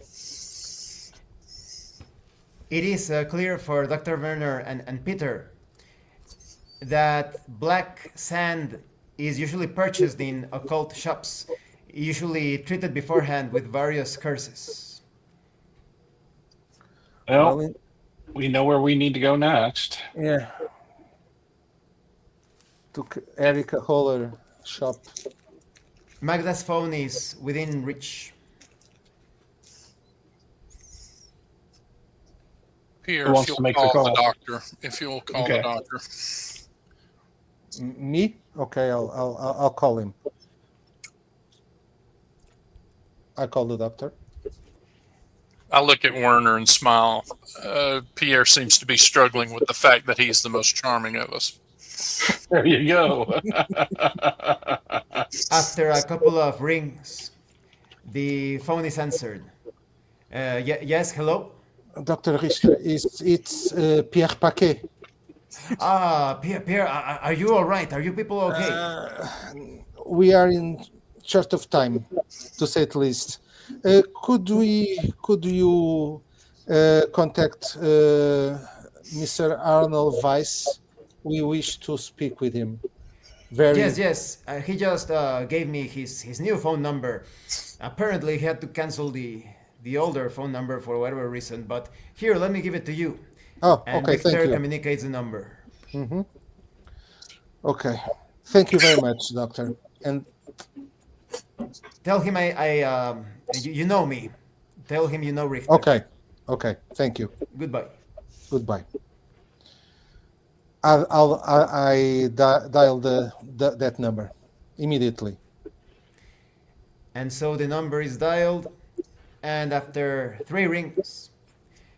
It is clear for Dr. Werner and Peter that black sand is usually purchased in occult shops, usually treated beforehand with various curses. Well, we know where we need to go next. Yeah. To Erica Holler shop. Magda's phone is within reach. Here, Who if wants you'll to make the call the call? doctor. If you'll call the Okay. doctor. Me? Okay, I'll call him. I call the doctor. I look at Werner and smile. Pierre seems to be struggling with the fact that he's the most charming of us. There you go. After a couple of rings, the phone is answered. Yes, hello? Dr. Richter, it's Pierre Paquet. Pierre, are you all right? Are you people okay? We are in short of time, to say the least. Could you contact Mr. Arnold Weiss? We wish to speak with him. Yes. He just gave me his new phone number. Apparently, he had to cancel the older phone number for whatever reason. But here, let me give it to you. Oh, and okay. Thank Richter you. communicates the number. Okay. Thank you very much, Doctor. And Tell him you know me. Tell him you know Richter. okay. Thank you. Goodbye. Goodbye. I dial that number immediately. And so the number is dialed, and after 3 rings,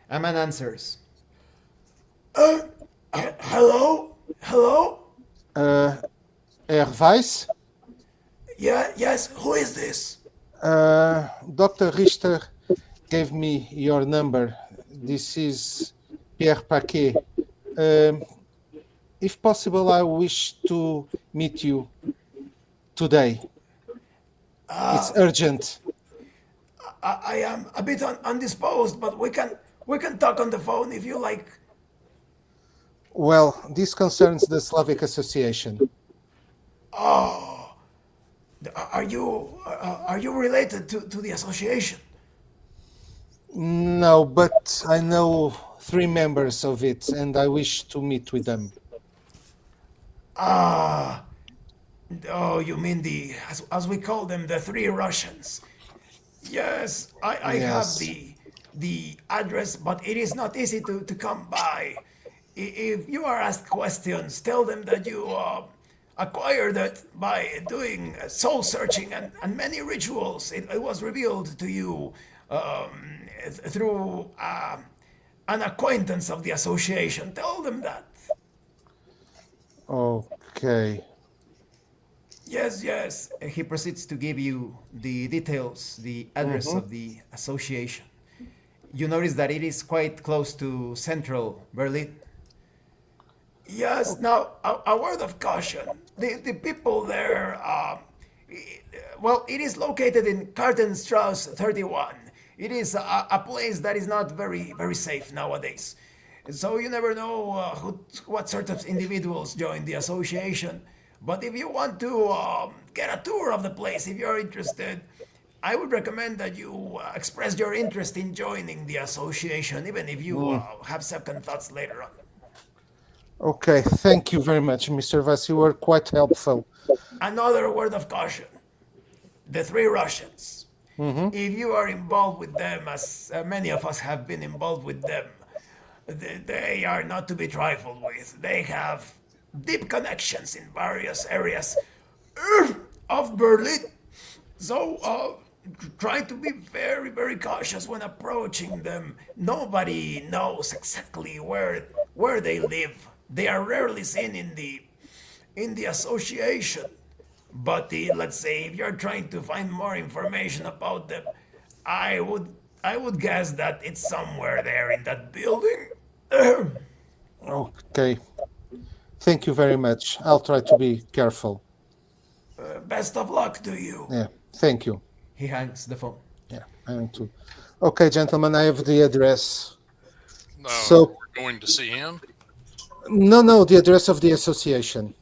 a man answers. Hello? Hello? Herr Weiss, Yeah, yes, who is this? Dr. Richter gave me your number. This is Pierre Paquet. If possible, I wish to meet you today. It's urgent. I am a bit undisposed, but we can talk on the phone if you like. Well, this concerns the Slavic Association. Are you related to the association? No, but I know 3 members of it, and I wish to meet with them. Oh, you mean as we call them, the 3 Russians? Yes, I have Yes. the address, but it is not easy to come by. If you are asked questions, tell them that you acquired it by doing soul searching and many rituals. It was revealed to you through an acquaintance of the association. Tell them that. Okay. Yes, yes. He proceeds to give you the details, the address of the association. You notice that it is quite close to central Berlin. Yes, now, a word of caution. The people there, well, it is located in Kartenstrasse 31. It is a place that is not very, very safe nowadays. So you never know what sort of individuals join the association. But if you want to get a tour of the place, if you're interested, I would recommend that you express your interest in joining the association, even if you have second thoughts later on. Okay, thank you very much, Mr. Weiss. You were quite helpful. Another word of caution. The 3 Russians. If you are involved with them, as many of us have been involved with them, they are not to be trifled with. They have deep connections in various areas of Berlin. So try to be very, very cautious when approaching them. Nobody knows exactly where they live. They are rarely seen in the association. But let's say if you're trying to find more information about them, I would guess that it's somewhere there in that building. Okay. Thank you very much. I'll try to be careful. Best of luck to you. Yeah, thank you. He hangs the phone. Yeah, I am too. Okay, gentlemen, I have the address. No, So- we're going to see him. No, the address of the association.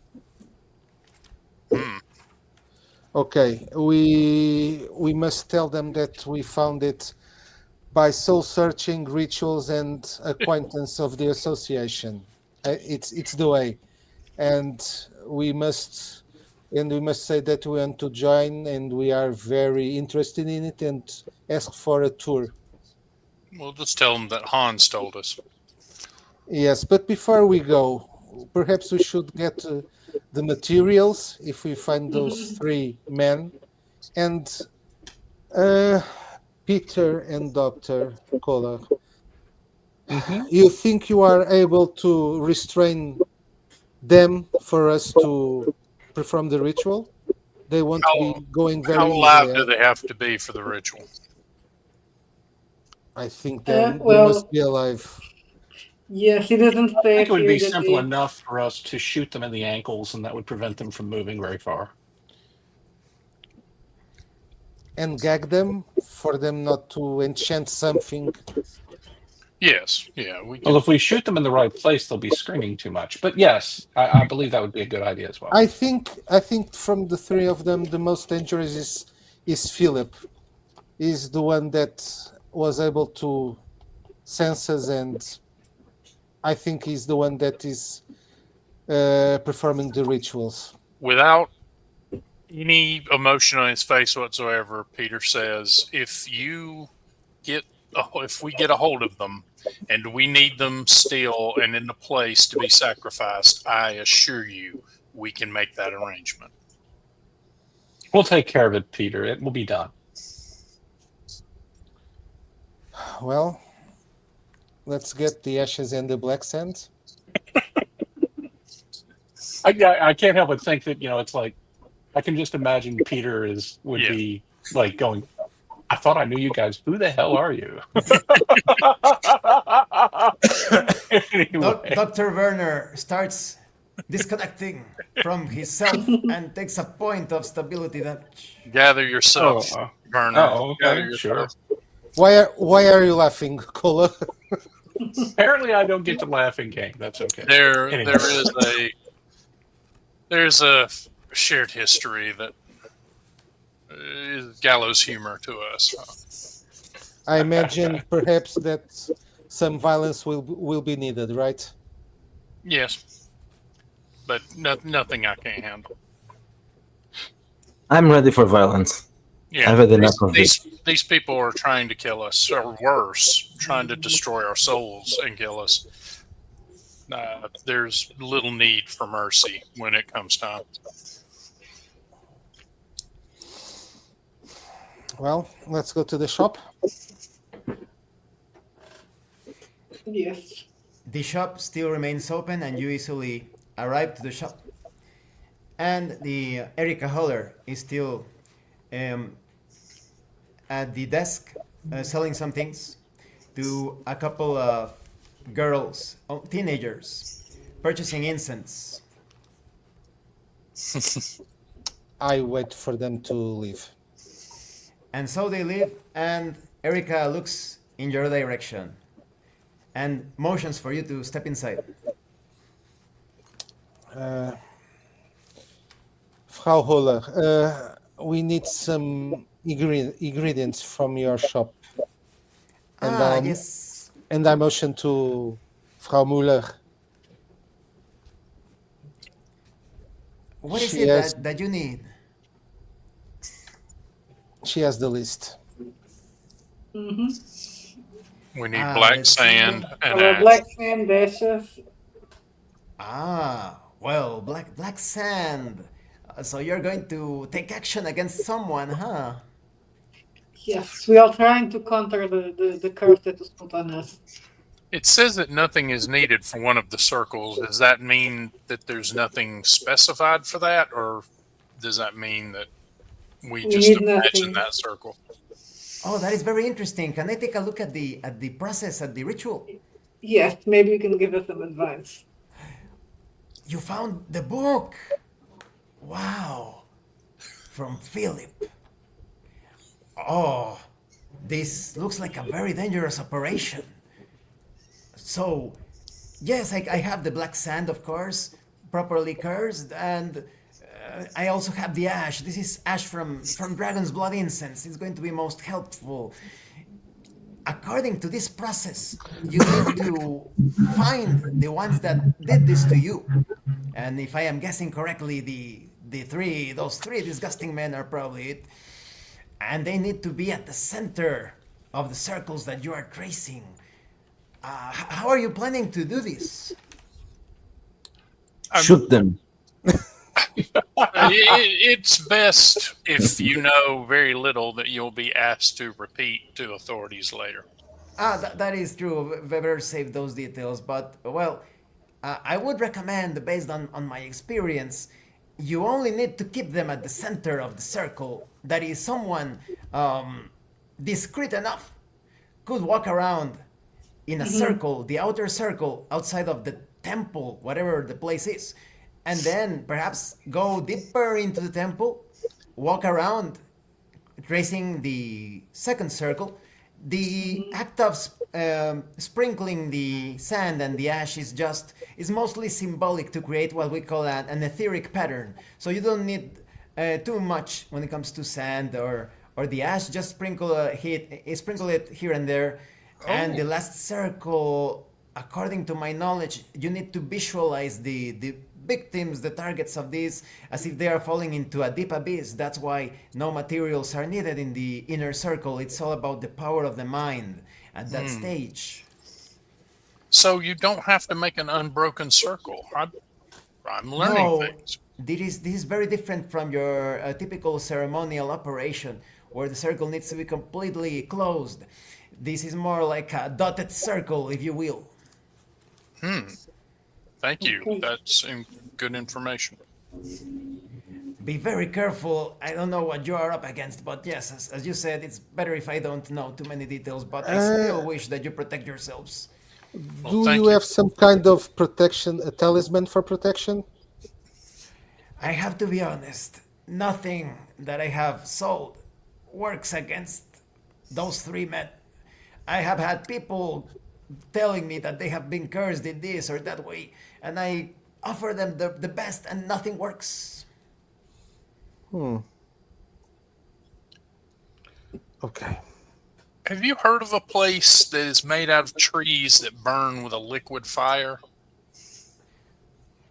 Okay, we must tell them that we found it by soul searching, rituals, and acquaintance of the association. It's the way, and we must say that we want to join, and we are very interested in it, and ask for a tour. We'll just tell him that Hans told us. Yes, but before we go, perhaps we should get the materials if we find those 3 men, and Peter and Dr. Kohler. You think you are able to restrain them for us to perform the ritual? They won't be going very How loud easily. do they have to be for the ritual? I think they well- must be alive. Yes, it doesn't I say think it would be here that simple they... enough for us to shoot them in the ankles, and that would prevent them from moving very far. And gag them for them not to enchant something. Yes, yeah. We Well, can, if we shoot them in the right place, they'll be screaming too much. But yes, I believe that would be a good idea as well. I think from the 3 of them, the most dangerous is Philip. He's the one that was able to sense us and I think he's the one that is performing the rituals. Without any emotion on his face whatsoever, Peter says, if we get a hold of them and we need them still and in a place to be sacrificed, I assure you we can make that arrangement. We'll take care of it, Peter. It will be done. Well, let's get the ashes and the black sand. I can't help but think that, it's like, I can just imagine Peter would Yeah. be like going, I thought I knew you guys. Who the hell are you? Anyway. Dr. Werner starts disconnecting from himself and takes a point of stability damage. Gather yourself, Werner. okay, Gather sure. yourself. Why are you laughing, Cola? Apparently, I don't get to laugh in game. That's okay. Anyway. There's a shared history that is gallows humor to us. I imagine perhaps that some violence will be needed, right? Yes, but nothing I can't handle. I'm ready for violence. Yeah, I've had enough of this. these people are trying to kill us, or worse, trying to destroy our souls and kill us. There's little need for mercy when it comes time. Well, let's go to the shop. Yes. The shop still remains open, and you easily arrive to the shop. And the Erika Holler is still at the desk selling some things to a couple of girls, teenagers, purchasing incense. I wait for them to leave. And so they leave, and Erika looks in your direction and motions for you to step inside. Frau Holler, we need some ingredients from your shop. And Yes. And I motion to Frau Müller. What is She it has- that you need? She has the list. We need Ah, black let's see. sand and Our ash. black sand dashes. Well, black sand. So you're going to take action against someone, huh? Yes, we are trying to counter the curse that was put on us. It says that nothing is needed for one of the circles. Does that mean that there's nothing specified for that, or does that mean that we We just need imagine nothing. that circle? Oh, that is very interesting. Can I take a look at the process, at the ritual? Yes, maybe you can give us some advice. You found the book. Wow. From Philip. Oh, this looks like a very dangerous operation. So, yes, I have the black sand, of course, properly cursed, and I also have the ash. This is ash from Dragon's Blood Incense. It's going to be most helpful. According to this process, you need to find the ones that did this to you. And if I am guessing correctly, those three disgusting men are probably it. And they need to be at the center of the circles that you are tracing. How are you planning to do this? Shoot them. It's best if you know very little that you'll be asked to repeat to authorities later. That is true. Better save those details. But, well, I would recommend, based on my experience, you only need to keep them at the center of the circle. That is, someone discreet enough could walk around in a circle, the outer circle, outside of the temple, whatever the place is, and then perhaps go deeper into the temple, walk around, tracing the second circle. The act of sprinkling the sand and the ash is mostly symbolic to create what we call an etheric pattern. So you don't need too much when it comes to sand or the ash. Just sprinkle it here and there. And the last circle, according to my knowledge, you need to visualize the victims, the targets of this, as if they are falling into a deep abyss. That's why no materials are needed in the inner circle. It's all about the power of the mind at that stage. So you don't have to make an unbroken circle. I'm learning No, things. this is very different from your typical ceremonial operation where the circle needs to be completely closed. This is more like a dotted circle, if you will. Thank you. Okay. That's good information. Be very careful. I don't know what you are up against, but yes, as you said, it's better if I don't know too many details, but I still wish that you protect yourselves. Well, Do thank you you. have some kind of protection, a talisman for protection? I have to be honest, nothing that I have sold works against those three men. I have had people telling me that they have been cursed in this or that way, and I offer them the best and nothing works. Okay. Have you heard of a place that is made out of trees that burn with a liquid fire?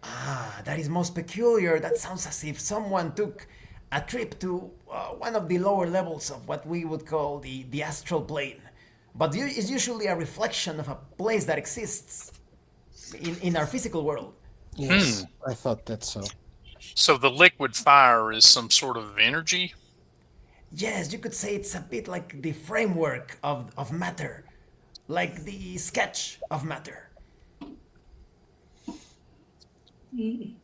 Ah, that is most peculiar. That sounds as if someone took a trip to one of the lower levels of what we would call the astral plane. But it's usually a reflection of a place that exists in our physical world. Yes, I thought that so. So the liquid fire is some sort of energy? Yes, you could say it's a bit like the framework of matter, like the sketch of matter.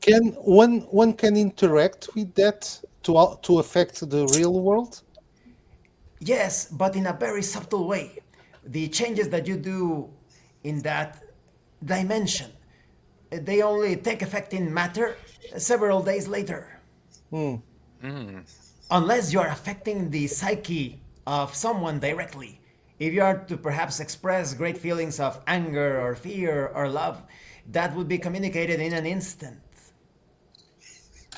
Can one can interact with that to affect the real world? Yes, but in a very subtle way. The changes that you do in that dimension, they only take effect in matter several days later. Unless you are affecting the psyche of someone directly. If you are to perhaps express great feelings of anger or fear or love, that would be communicated in an instant.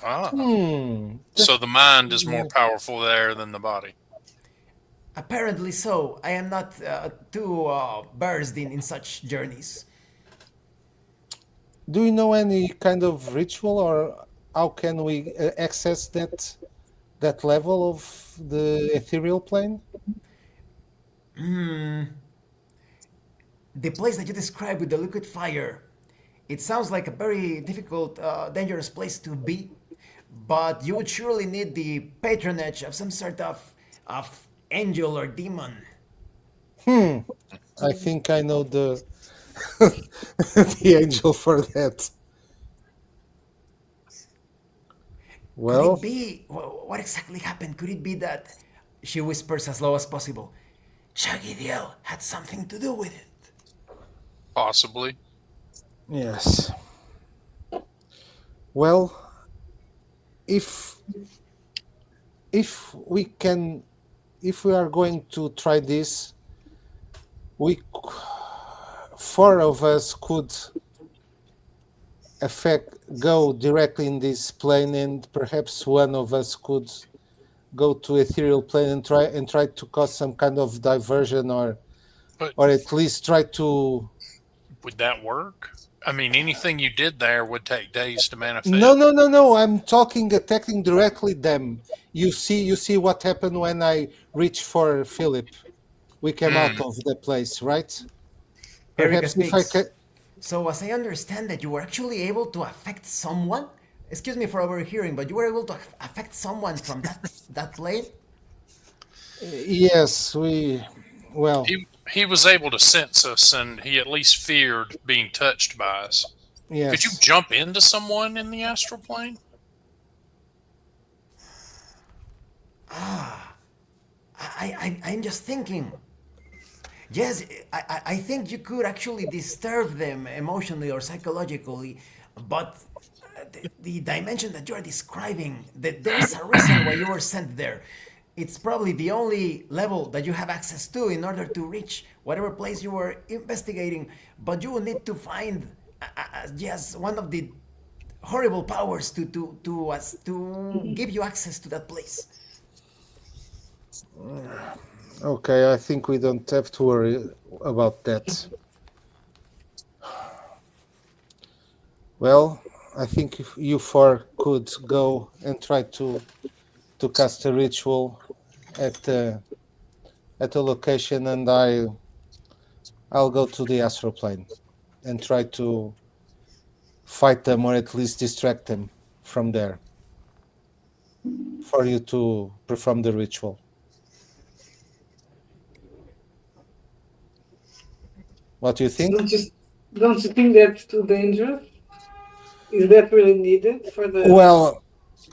Ah. So the mind is more powerful there than the body. Apparently so. I am not too versed in such journeys. Do you know any kind of ritual, or how can we access that level of the ethereal plane? The place that you described with the liquid fire, it sounds like a very difficult, dangerous place to be, but you would surely need the patronage of some sort of angel or demon. I think I know the the angel for that. Could Well, it be, what exactly happened? Could it be that, she whispers as low as possible, Chagidiel had something to do with it? Possibly. yes. Well, if we can, if we are going to try this, we four of us could go directly in this plane, and perhaps one of us could go to ethereal plane and try to cause some kind of diversion, or But at least try to. would that work? I mean, anything you did there would take days to manifest. No. I'm talking attacking directly them. You see what happened when I reached for Philip. We came out of the place, right? Erica Perhaps if I speaks. can. So, as I understand that you were actually able to affect someone, excuse me for overhearing, but you were able to affect someone from that plane? Yes, well, He was able to sense us, and he at least feared being touched by us. Could you yes. jump into someone in the astral plane? I'm just thinking. Yes, I think you could actually disturb them emotionally or psychologically, but the dimension that you are describing, that there is a reason why you were sent there. It's probably the only level that you have access to in order to reach whatever place you were investigating, but you will need to find yes, one of the horrible powers to give you access to that place. Okay, I think we don't have to worry about that. Well, I think if you four could go and try to cast a ritual at a location, and I'll go to the astral plane and try to fight them, or at least distract them from there, for you to perform the ritual. What do you think? Don't you think that's too dangerous? Is that really needed for the? Well,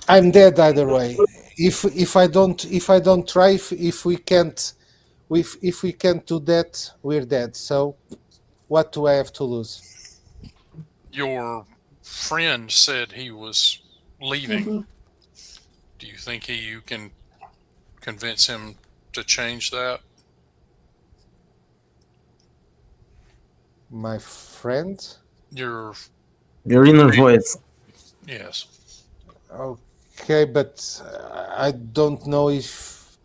I'm dead either way. If I don't try, if we can't, if we can't do that, we're dead. So what do I have to lose? Your friend said he was leaving. Mhm. Do you think you can convince him to change that? My friend? Your Your inner voice. yes. Okay, but I don't know if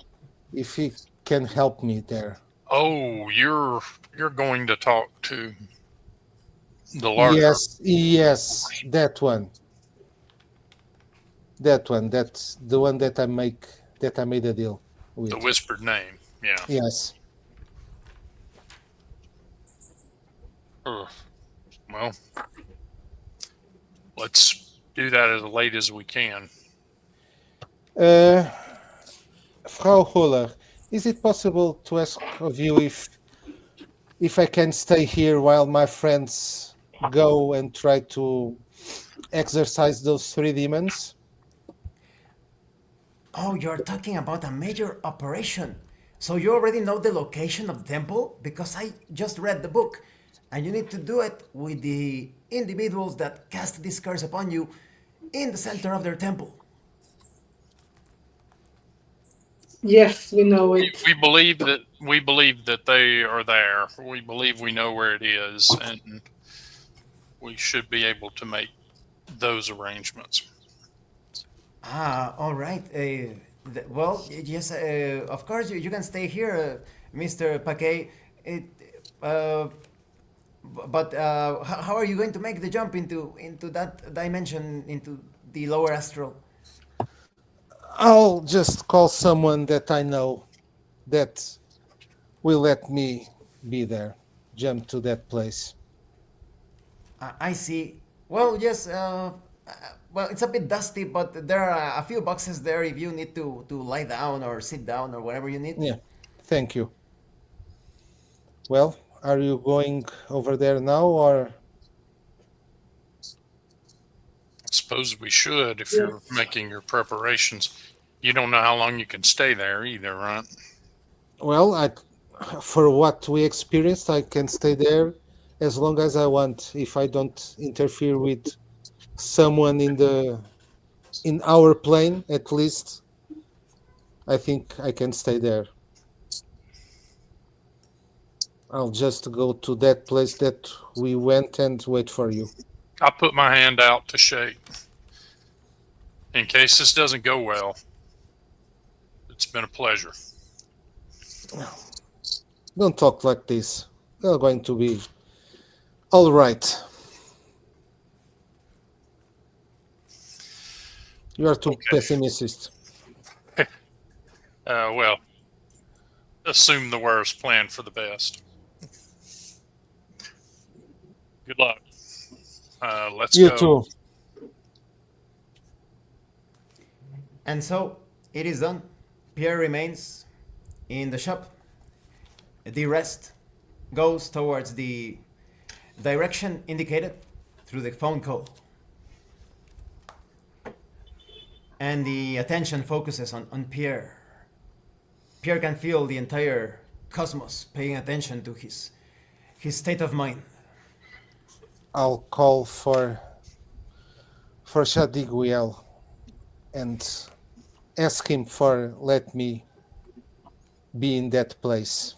he can help me there. Oh, you're going to talk to the larger, Yes, that one. That's the one that I made a deal with. the whispered name. Yeah. Yes. Ugh. Well, let's do that as late as we can. Frau Holler, is it possible to ask of you if I can stay here while my friends go and try to exercise those three demons? Oh, you're talking about a major operation. So you already know the location of the temple? Because I just read the book. And you need to do it with the individuals that cast this curse upon you in the center of their temple. Yes, we know it. We believe that they are there. We believe we know where it is, and we should be able to make those arrangements. Ah, all right. Well, yes, of course, you can stay here, Mr. Paquet. Uh, but how are you going to make the jump into that dimension, into the lower astral? I'll just call someone that I know that will let me be there, jump to that place. I see. Well, yes. Well, it's a bit dusty, but there are a few boxes there if you need to lie down or sit down or whatever you need. Yeah, thank you. Well, are you going over there now, or? I suppose we should if Yes. you're making your preparations. You don't know how long you can stay there either, right? Well, for what we experienced, I can stay there as long as I want. If I don't interfere with someone in our plane, at least, I think I can stay there. I'll just go to that place that we went and wait for you. I put my hand out to shake. In case this doesn't go well, it's been a pleasure. Don't talk like this. You're going to be all right. You are too pessimistic. Well, assume the worst, plan for the best. Good luck. Let's You go. too. And so it is done. Pierre remains in the shop. The rest goes towards the direction indicated through the phone call. And the attention focuses on Pierre. Pierre can feel the entire cosmos paying attention to his state of mind. I'll call for Shadiguel and ask him for let me be in that place.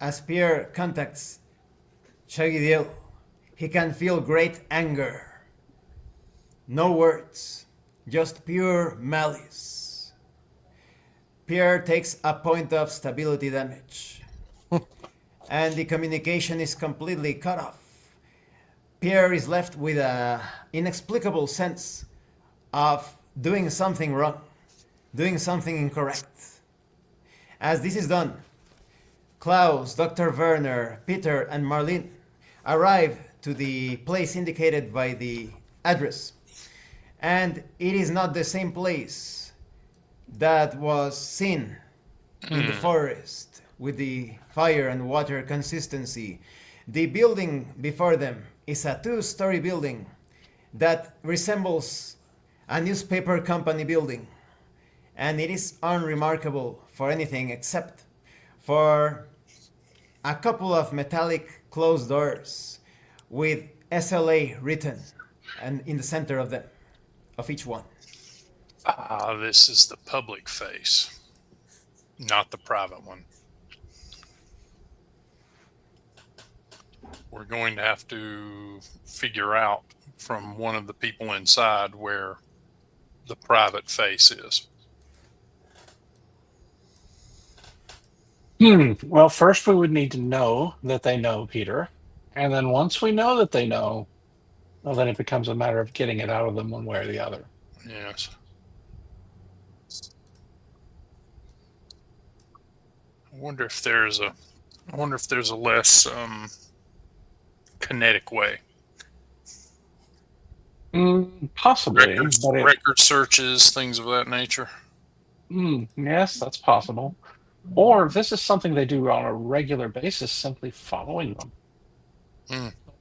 As Pierre contacts Shaggydiel, he can feel great anger. No words, just pure malice. Pierre takes a point of stability damage. And the communication is completely cut off. Pierre is left with an inexplicable sense of doing something wrong, doing something incorrect. As this is done, Klaus, Dr. Werner, Peter, and Marlene arrive to the place indicated by the address. And it is not the same place that was seen in the forest with the fire and water consistency. The building before them is a two-story building that resembles a newspaper company building. And it is unremarkable for anything except for a couple of metallic closed doors with SLA written and in the center of them, of each one. Ah, this is the public face, not the private one. We're going to have to figure out from one of the people inside where the private face is. Well, first we would need to know that they know Peter. And then once we know that they know, well, then it becomes a matter of getting it out of them one way or the other. Yes. I wonder if there's a less kinetic way. Possibly. Record searches, things of that nature. Yes, that's possible. Or if this is something they do on a regular basis, simply following them.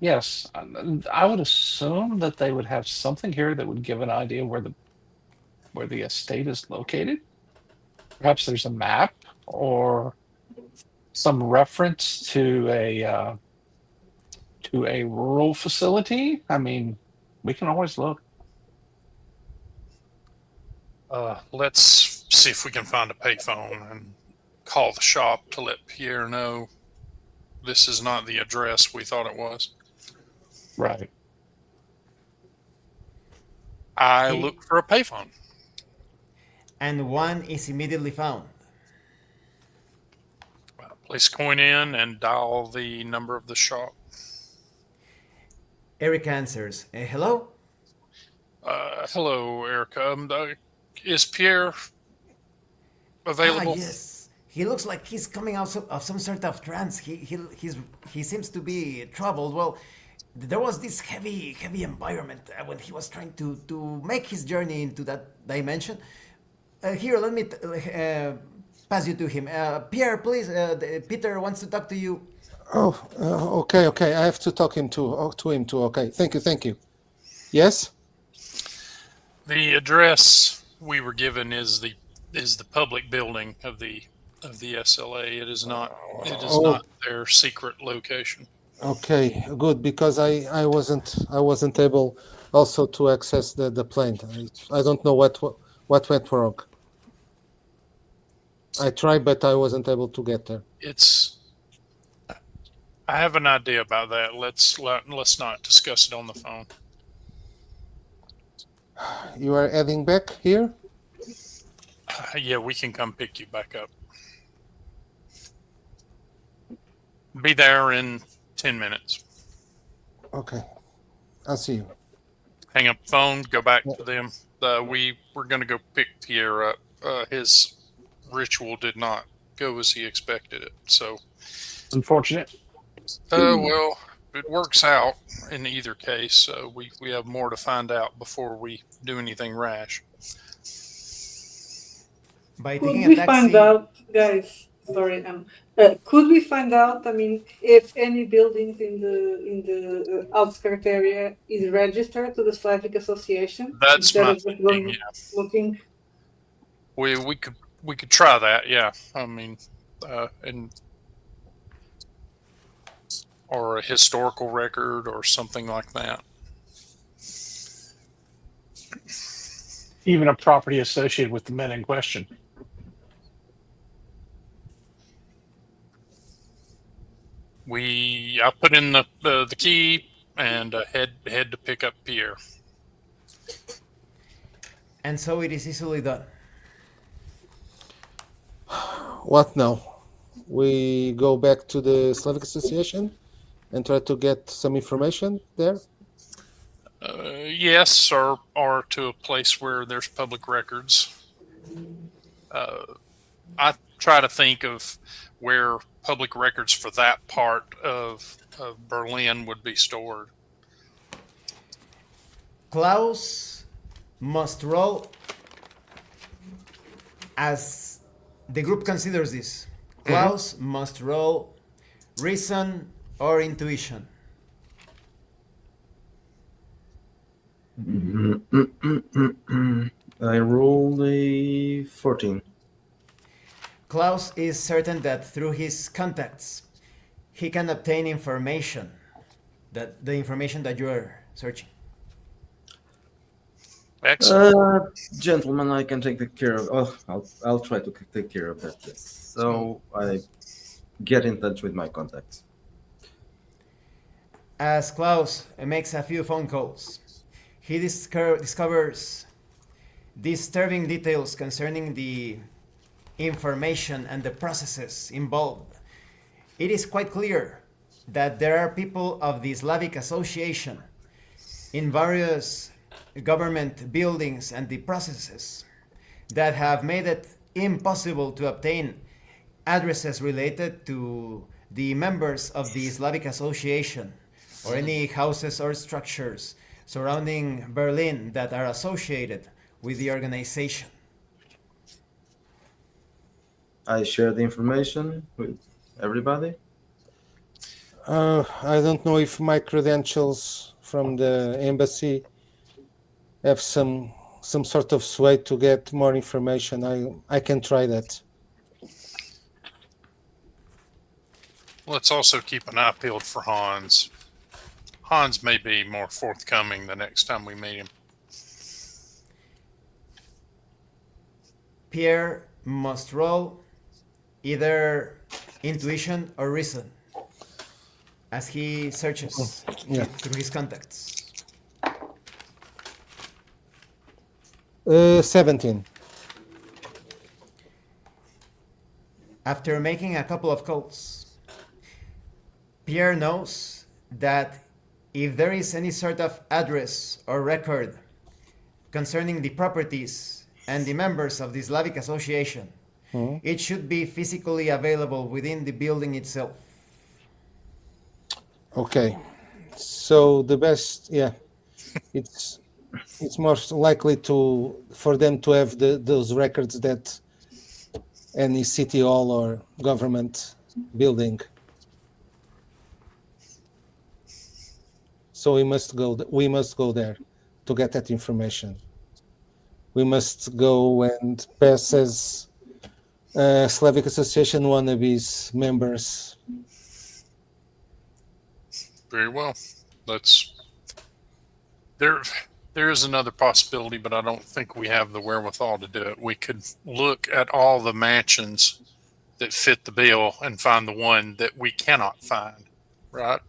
Yes, I would assume that they would have something here that would give an idea where the estate is located. Perhaps there's a map or some reference to a rural facility. I mean, we can always look. Let's see if we can find a payphone and call the shop to let Pierre know this is not the address we thought it was. Right. I look for a payphone. And one is immediately found. Place coin in and dial the number of the shop. Eric answers, hello? Hello, Erica. Is Pierre available? Yes. He looks like he's coming out of some sort of trance. He seems to be troubled. Well, there was this heavy environment when he was trying to make his journey into that dimension. Here, let me pass you to him. Pierre, please. Peter wants to talk to you. Okay. I have to talk to him too. Okay, thank you. Yes. The address we were given is the public building of the SLA. It is not their secret location. Okay, good, because I wasn't able also to access the plane. I don't know what went wrong. I tried, but I wasn't able to get there. I have an idea about that. Let's not discuss it on the phone. You are heading back here? Yeah, we can come pick you back up. Be there in 10 minutes. Okay, I'll see you. Hang up the phone, go back to them. We're going to go pick Pierre up. His ritual did not go as he expected it. So, unfortunate. Well, it works out in either case. We have more to find out before we do anything rash. By Could taking we a taxi, find out, guys? Sorry, could we find out? I mean, if any buildings in the outskirt area is registered to the Slavic Association? That's instead my of just thinking. going Yeah, looking. we could try that. Yeah, I mean, or a historical record or something like that. Even a property associated with the men in question. I put in the key and head to pick up Pierre. and so it is easily done. What now? We go back to the Slavic Association and try to get some information there? Yes, or to a place where there's public records. I try to think of where public records for that part of Berlin would be stored. Klaus must roll as the group considers this. Klaus must roll reason or intuition. I rolled a 14. Klaus is certain that through his contacts, he can obtain information, that the information that you are searching. Excellent. Gentlemen, I can take care of. Oh, I'll try to take care of that. Yes. So I get in touch with my contacts. As Klaus makes a few phone calls, he discovers disturbing details concerning the information and the processes involved. It is quite clear that there are people of the Slavic Association in various government buildings and the processes that have made it impossible to obtain addresses related to the members of the Slavic Association or any houses or structures surrounding Berlin that are associated with the organization. I share the information with everybody. I don't know if my credentials from the embassy have some sort of way to get more information. I can try that. Let's also keep an eye peeled for Hans. Hans may be more forthcoming the next time we meet him. Pierre must roll either intuition or reason as he searches through his contacts. 17. After making a couple of calls, Pierre knows that if there is any sort of address or record concerning the properties and the members of the Slavic Association, it should be physically available within the building itself. Okay. So the best, it's most likely for them to have those records that any city hall or government building. So we must go there to get that information. We must go and pass as Slavic Association wannabes members. Very well. There is another possibility, but I don't think we have the wherewithal to do it. We could look at all the mansions that fit the bill and find the one that we cannot find, right?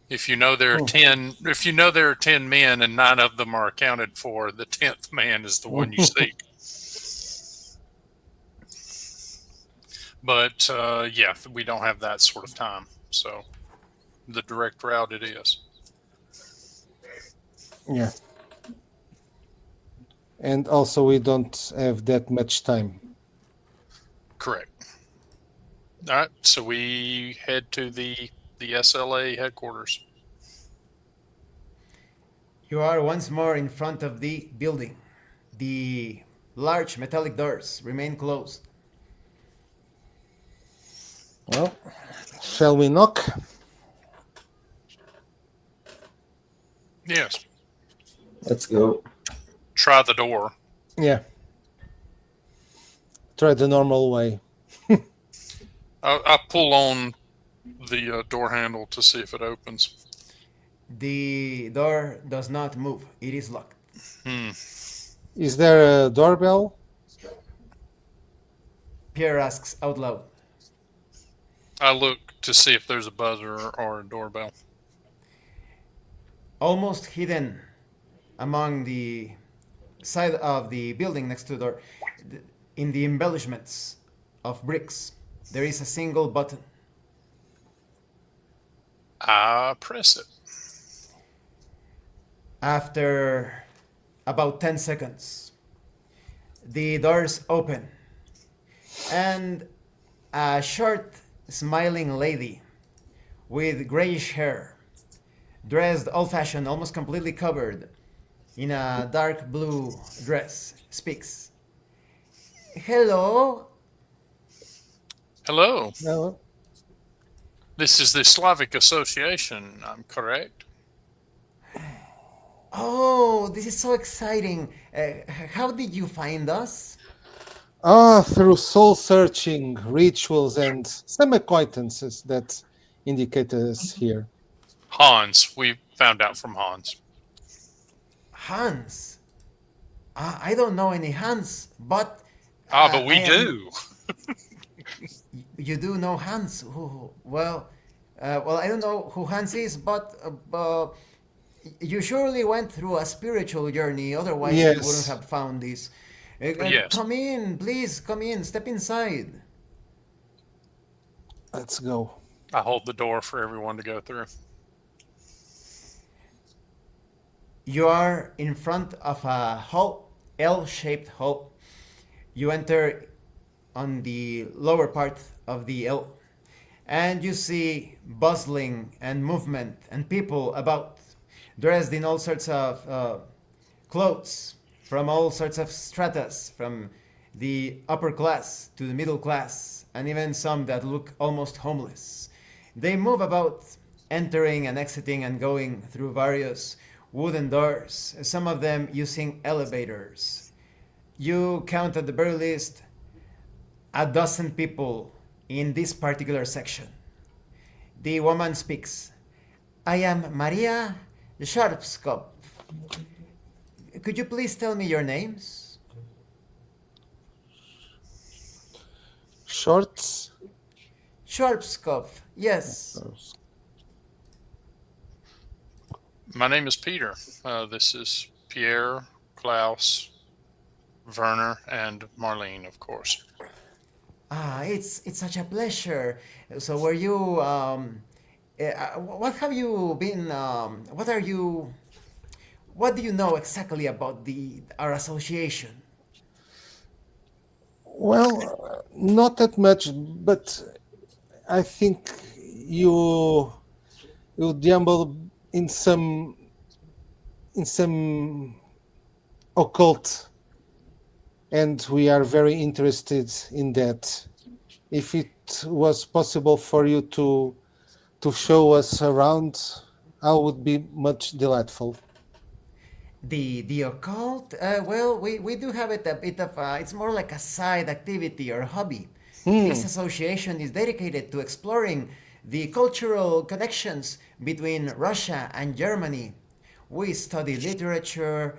If you know there are 10, if you know there are 10 men and 9 of them are accounted for, the 10th man is the one you seek. But we don't have that sort of time. So the direct route it is. Yeah. And also we don't have that much time. Correct. All right. So we head to the SLA headquarters. You are once more in front of the building. The large metallic doors remain closed. Well, shall we knock? Yes. Let's go. Try the door. Yeah. Try the normal way. I pull on the door handle to see if it opens. The door does not move. It is locked. Is there a doorbell? Pierre asks out loud. I look to see if there's a buzzer or a doorbell. Almost hidden among the side of the building next to the door, in the embellishments of bricks, there is a single button. I press it. After about 10 seconds, the doors open, and a short, smiling lady with grayish hair, dressed old fashioned, almost completely covered in a dark blue dress, speaks. Hello. Hello. No. This is the Slavic Association, I'm correct? Oh, this is so exciting. How did you find us? Through soul searching rituals and some acquaintances that indicate us here. Hans. We found out from Hans. Hans. I don't know any Hans, but But we I am. do. You do know Hans? Well, I don't know who Hans is, but you surely went through a spiritual journey. Otherwise, we wouldn't Yes, have found this. Yes. Come in, please. Come in. Step inside. let's go. I hold the door for everyone to go through. You are in front of a hall, L-shaped hall. You enter on the lower part of the L, and you see bustling and movement and people about, dressed in all sorts of clothes from all sorts of stratas, from the upper class to the middle class, and even some that look almost homeless. They move about, entering and exiting and going through various wooden doors, some of them using elevators. You count at the very least a dozen people in this particular section. The woman speaks. I am Maria Sharpskopf. Could you please tell me your names? Shorts. Sharpskopf, yes. My name is Peter. This is Pierre, Klaus, Werner, and Marlene, of course. It's such a pleasure. So were you what have you been what do you know exactly about the our association? Well, not that much, but I think you you gamble in some occult, and we are very interested in that. If it was possible for you to show us around, I would be much delightful. The occult? Well, we do have it a bit of it's more like a side activity or hobby. This Hmm. association is dedicated to exploring the cultural connections between Russia and Germany. We study literature,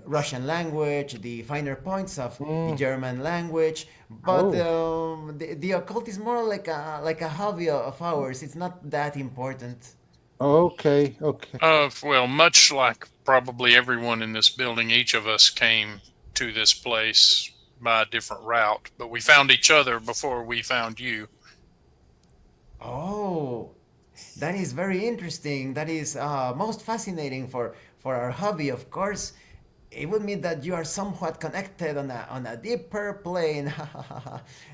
Russian language, the finer points of the Hmm. German language, but Oh, the occult is more like a hobby of ours. It's not that important. okay, okay. Well, much like probably everyone in this building, each of us came to this place by a different route, but we found each other before we found you. Oh, that is very interesting. That is most fascinating for our hobby, of course. It would mean that you are somewhat connected on a deeper plane.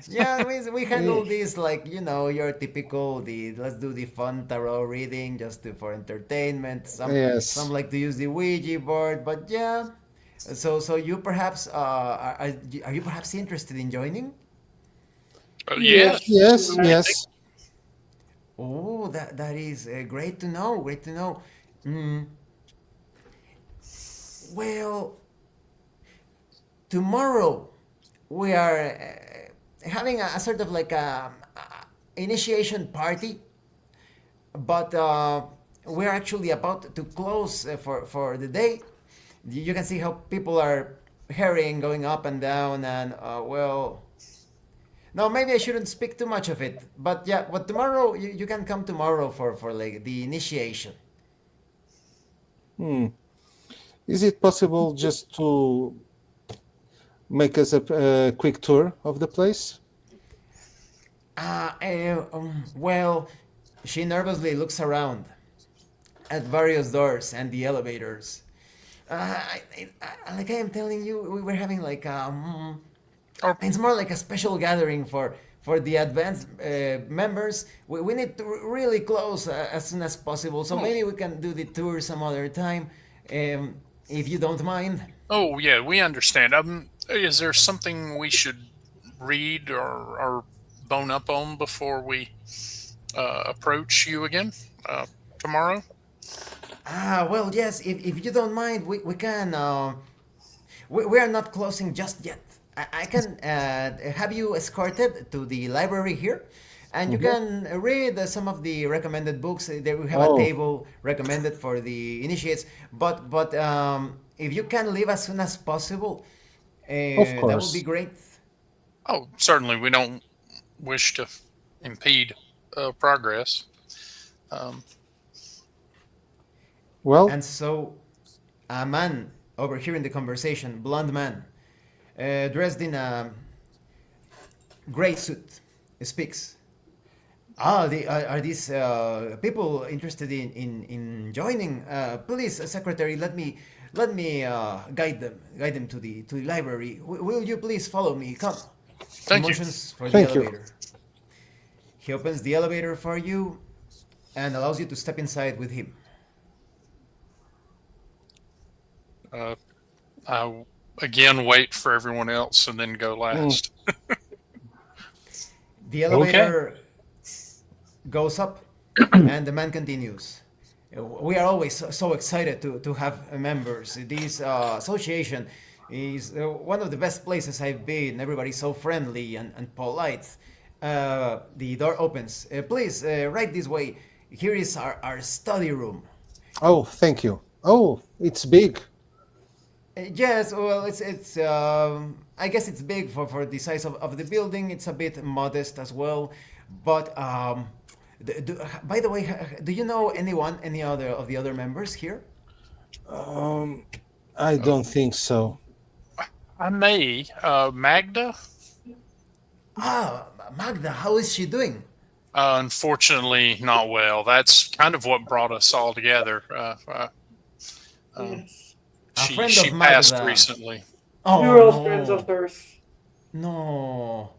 Yeah, we handle Eh, this like your typical the let's do the fun tarot reading just for entertainment. Some yes. like to use the Ouija board, but yeah. So you perhaps are you perhaps interested in joining? Yes, Yes. Yes, I Right. think yes. Oh, that is great to know. Great to know. Mm, well, tomorrow we are having a sort of like a initiation party, but we're actually about to close for the day. You can see how people are hurrying, going up and down, and well, no, maybe I shouldn't speak too much of it. But yeah, but tomorrow you can come tomorrow for like the initiation. Hmm. Is it possible just to make us a quick tour of the place? Well, She nervously looks around at various doors and the elevators. Like I am telling you, we were having like Or it's more like a special gathering for the advanced members. We need to really close as soon as possible. So maybe we can do the tour some other time, if you don't mind. oh yeah, we understand. Is there something we should read or bone up on before we approach you again tomorrow? Well, yes. If you don't mind, we can. We are not closing just yet. I can have you escorted to the library here, and you can read some of the recommended books. There we have a Oh. table recommended for the initiates. But if you can leave as soon as possible, Of that would be course. great. Oh, certainly. We don't wish to impede progress. Um, Well, And so, a man overhearing the conversation, blond man, dressed in a gray suit, speaks. Are these people interested in joining? Please, secretary, let me guide them to the library. Will you please follow me? Come. He Thank you. motions for the Thank you. elevator. He opens the elevator for you and allows you to step inside with him. I again wait for everyone else and then go last. The elevator goes up, and the man continues. We are always so excited to have members. This association is one of the best places I've been. Everybody's so friendly and polite. The door opens. Please, right this way. Here is our study room. oh, thank you. Oh, it's big. Yes, well, it's I guess it's big for the size of the building. It's a bit modest as well, but by the way, do you know any other of the other members here? I don't think so. I may. Magda? Magda, how is she doing? Unfortunately, not well. That's kind of what brought us all together. Yes. A She friend she of passed Magda. recently. Oh We were all friends of no, hers. no.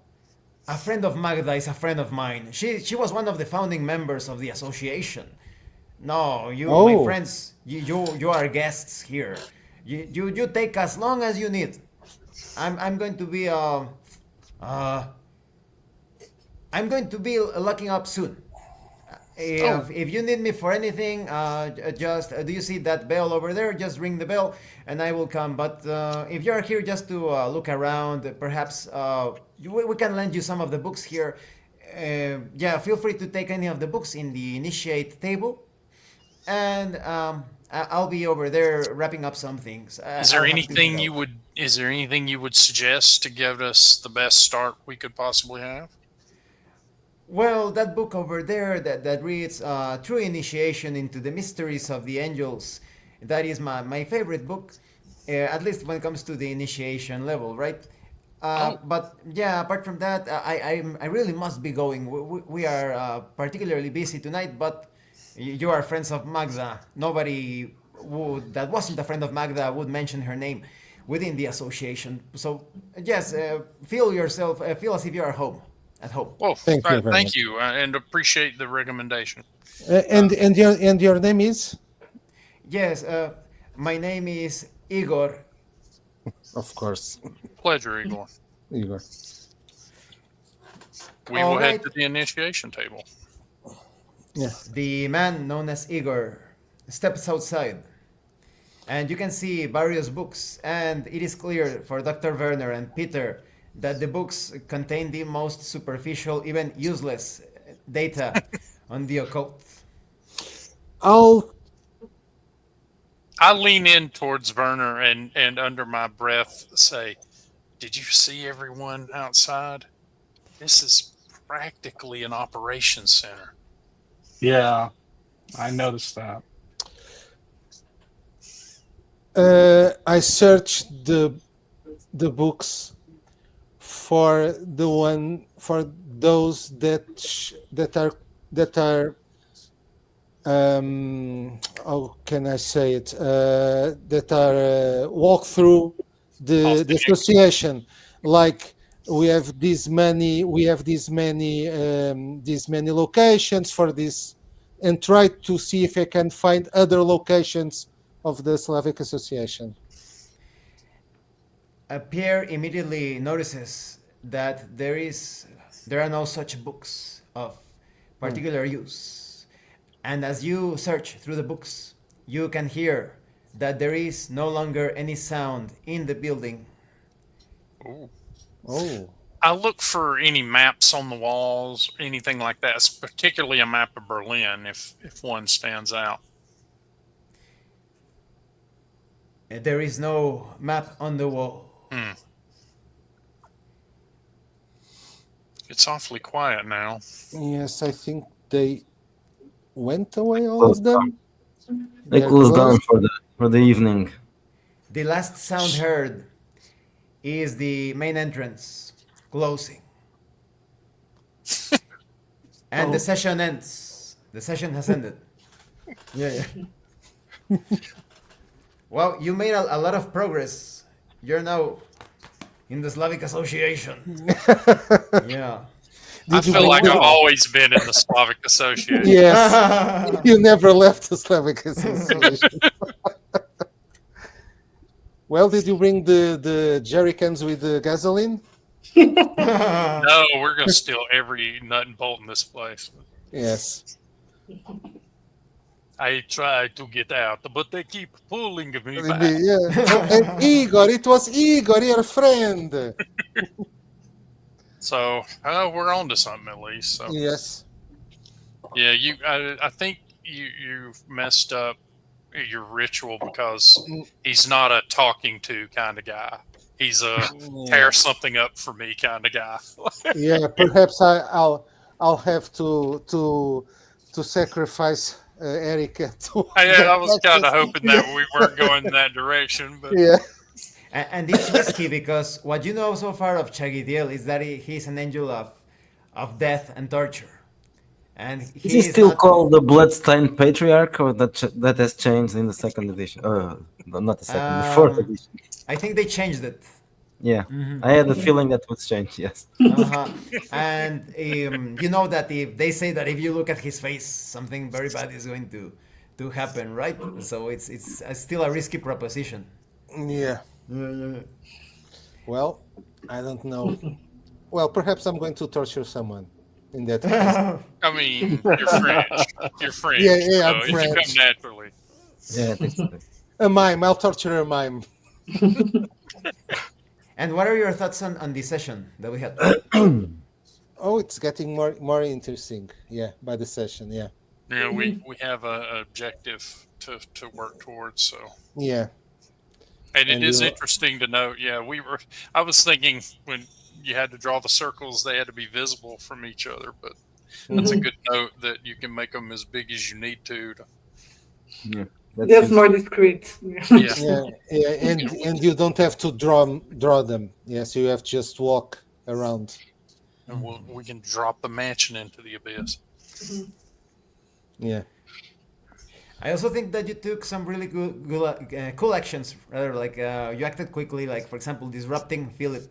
A friend of Magda is a friend of mine. She was one of the founding members of the association. No, you, my Oh, friends, you are guests here. You take as long as you need. I'm going to be uh I'm going to be locking up soon. Oh, If you need me for anything, just do you see that bell over there? Just ring the bell, and I will come. But if you are here just to look around, perhaps we can lend you some of the books here. Yeah, feel free to take any of the books in the initiate table, and I'll be over there wrapping up some things. I'll have to head out. is there anything you would suggest to give us the best start we could possibly have? Well, that book over there that reads True Initiation into the Mysteries of the Angels, that is my favorite book, at least when it comes to the initiation level, right? Oh, But yeah, apart from that, I really must be going. We are particularly busy tonight, but you are friends of Magda. Nobody that wasn't a friend of Magda would mention her name within the association. So yes, feel as if you are home, at home. well, thank you very thank much. you, and appreciate the recommendation. And your name is? Yes, my name is Igor. Of course, Pleasure, Igor. Igor. We All will head right. to the initiation table. Yeah. The man known as Igor steps outside, and you can see various books, and it is clear for Dr. Werner and Peter that the books contain the most superficial, even useless data on the occult. I'll. I lean in towards Werner and under my breath say, "Did you see everyone outside? This is practically an operations center." Yeah, I noticed that. I searched the books for those that are how can I say it? That are walk through the association. Like we have these many locations for this, and try to see if I can find other locations of the Slavic Association. Pierre immediately notices that there are no such books of particular use. And as you search through the books, you can hear that there is no longer any sound in the building. Ooh. Oh, I look for any maps on the walls, anything like that, particularly a map of Berlin if one stands out. There is no map on the wall. It's awfully quiet now. yes, I think they went away, all of them. They They're closed down closed. for the evening. The last sound heard is the main entrance closing. And the session ends. The session has ended. Yeah. Well, you made a lot of progress. You're now in the Slavic Association. Yeah. I Did you feel bring like the- I've always been in the Slavic Association. Yes, you never left the Slavic Association. Well, did you bring the jerry cans with the gasoline? No, we're going to steal every nut and bolt in this place. Yes. I tried to get out, but they keep pulling me back. Yeah. And Igor, it was Igor, your friend. So we're on to something at least. So Yes. yeah, I think you messed up your ritual because he's not a talking to kind of guy. He's a tear something up for me kind of guy. Yeah, perhaps I'll have to sacrifice Erica. I was kind of hoping that we weren't going in that direction, but Yeah. And it's risky because what you know so far of Chagidiel is that he's an angel of death and torture. And Is he is still not, called the Bloodstained Patriarch, or that has changed in the second edition? No, not the second, the fourth edition. I think they changed it. Yeah, I had the feeling that was changed. Yes. Uh-huh. And you know that if they say that if you look at his face, something very bad is going to happen, right? So it's still a risky proposition. Yeah. Well, I don't know. Well, perhaps I'm going to torture someone in that case. I mean, you're French. You're French. Yeah, so I'm it should French. come naturally. Yeah, I think so. A mime. I'll torture a mime. And what are your thoughts on this session that we had? Oh, it's getting more interesting. Yeah, by the session. Yeah. You know, we have an objective to work towards. So, Yeah. and it And is you- interesting to note. Yeah, I was thinking when you had to draw the circles, they had to be visible from each other. But that's a good note that you can make them as big as you need to. Yeah, that That's seems- more discreet. Yeah. Yeah, and you don't have to draw them. Yes, you have to just walk around. And we can drop the mansion into the abyss. Yeah. I also think that you took some really cool actions. Rather, like you acted quickly, like for example, disrupting Philip,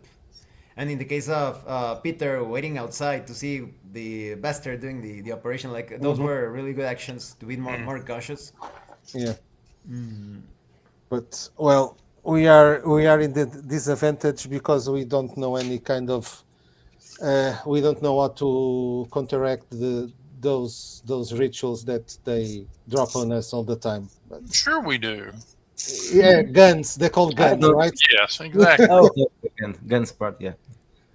and in the case of Peter, waiting outside to see the bastard doing the operation. Like those were really good actions to be more cautious. Yeah. But well, we are in the disadvantage because we don't know any kind of we don't know how to counteract those rituals that they drop on us all the time. But, Sure, we do. yeah, guns. They're called guns, don't- right? Yes, exactly. Oh, guns part. Yeah.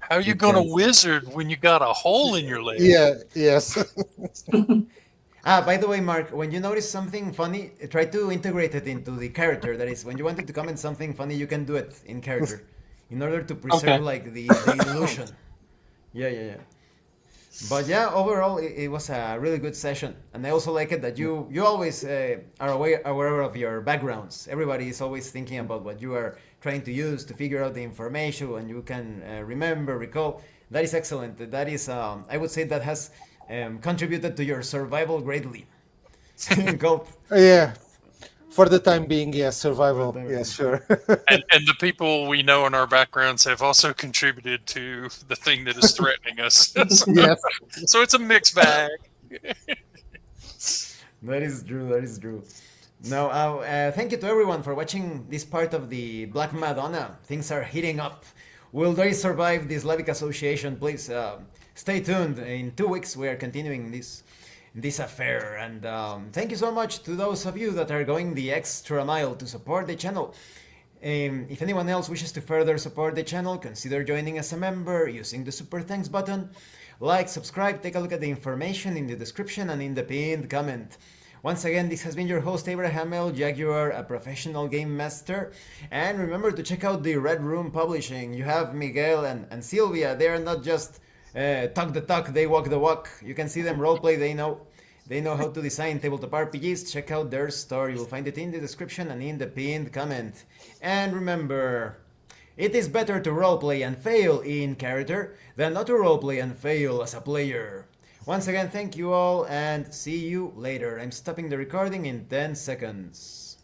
How you gonna wizard when you got a hole in your leg? Yeah. Yes. By the way, Mark, when you notice something funny, try to integrate it into the character. That is, when you wanted to comment something funny, you can do it in character, in order to preserve like the illusion. Yeah. But yeah, overall, it was a really good session, and I also like it that you always are aware of your backgrounds. Everybody is always thinking about what you are trying to use to figure out the information, and you can recall. That is excellent. That is, I would say, that has contributed to your survival greatly. KULT. Yeah, for the time being, yeah, survival. Yeah, sure. And the people we know in our backgrounds have also contributed to the thing that is threatening us. Yes. So it's a mixed bag. That is true. That is true. Now, thank you to everyone for watching this part of the Black Madonna. Things are heating up. Will they survive the Slavic Association? Please stay tuned. In 2 weeks, we are continuing this affair. And thank you so much to those of you that are going the extra mile to support the channel. If anyone else wishes to further support the channel, consider joining as a member using the Super Thanks button. Like, subscribe, take a look at the information in the description and in the pinned comment. Once again, this has been your host Abraham L. Jaguar, a professional game master. And remember to check out the Red Room Publishing. You have Miguel and Sylvia. They are not just talk the talk, they walk the walk. You can see them roleplay, they know how to design tabletop RPGs. Check out their store. You'll find it in the description and in the pinned comment. And remember, it is better to roleplay and fail in character than not to roleplay and fail as a player. Once again, thank you all and see you later. I'm stopping the recording in 10 seconds.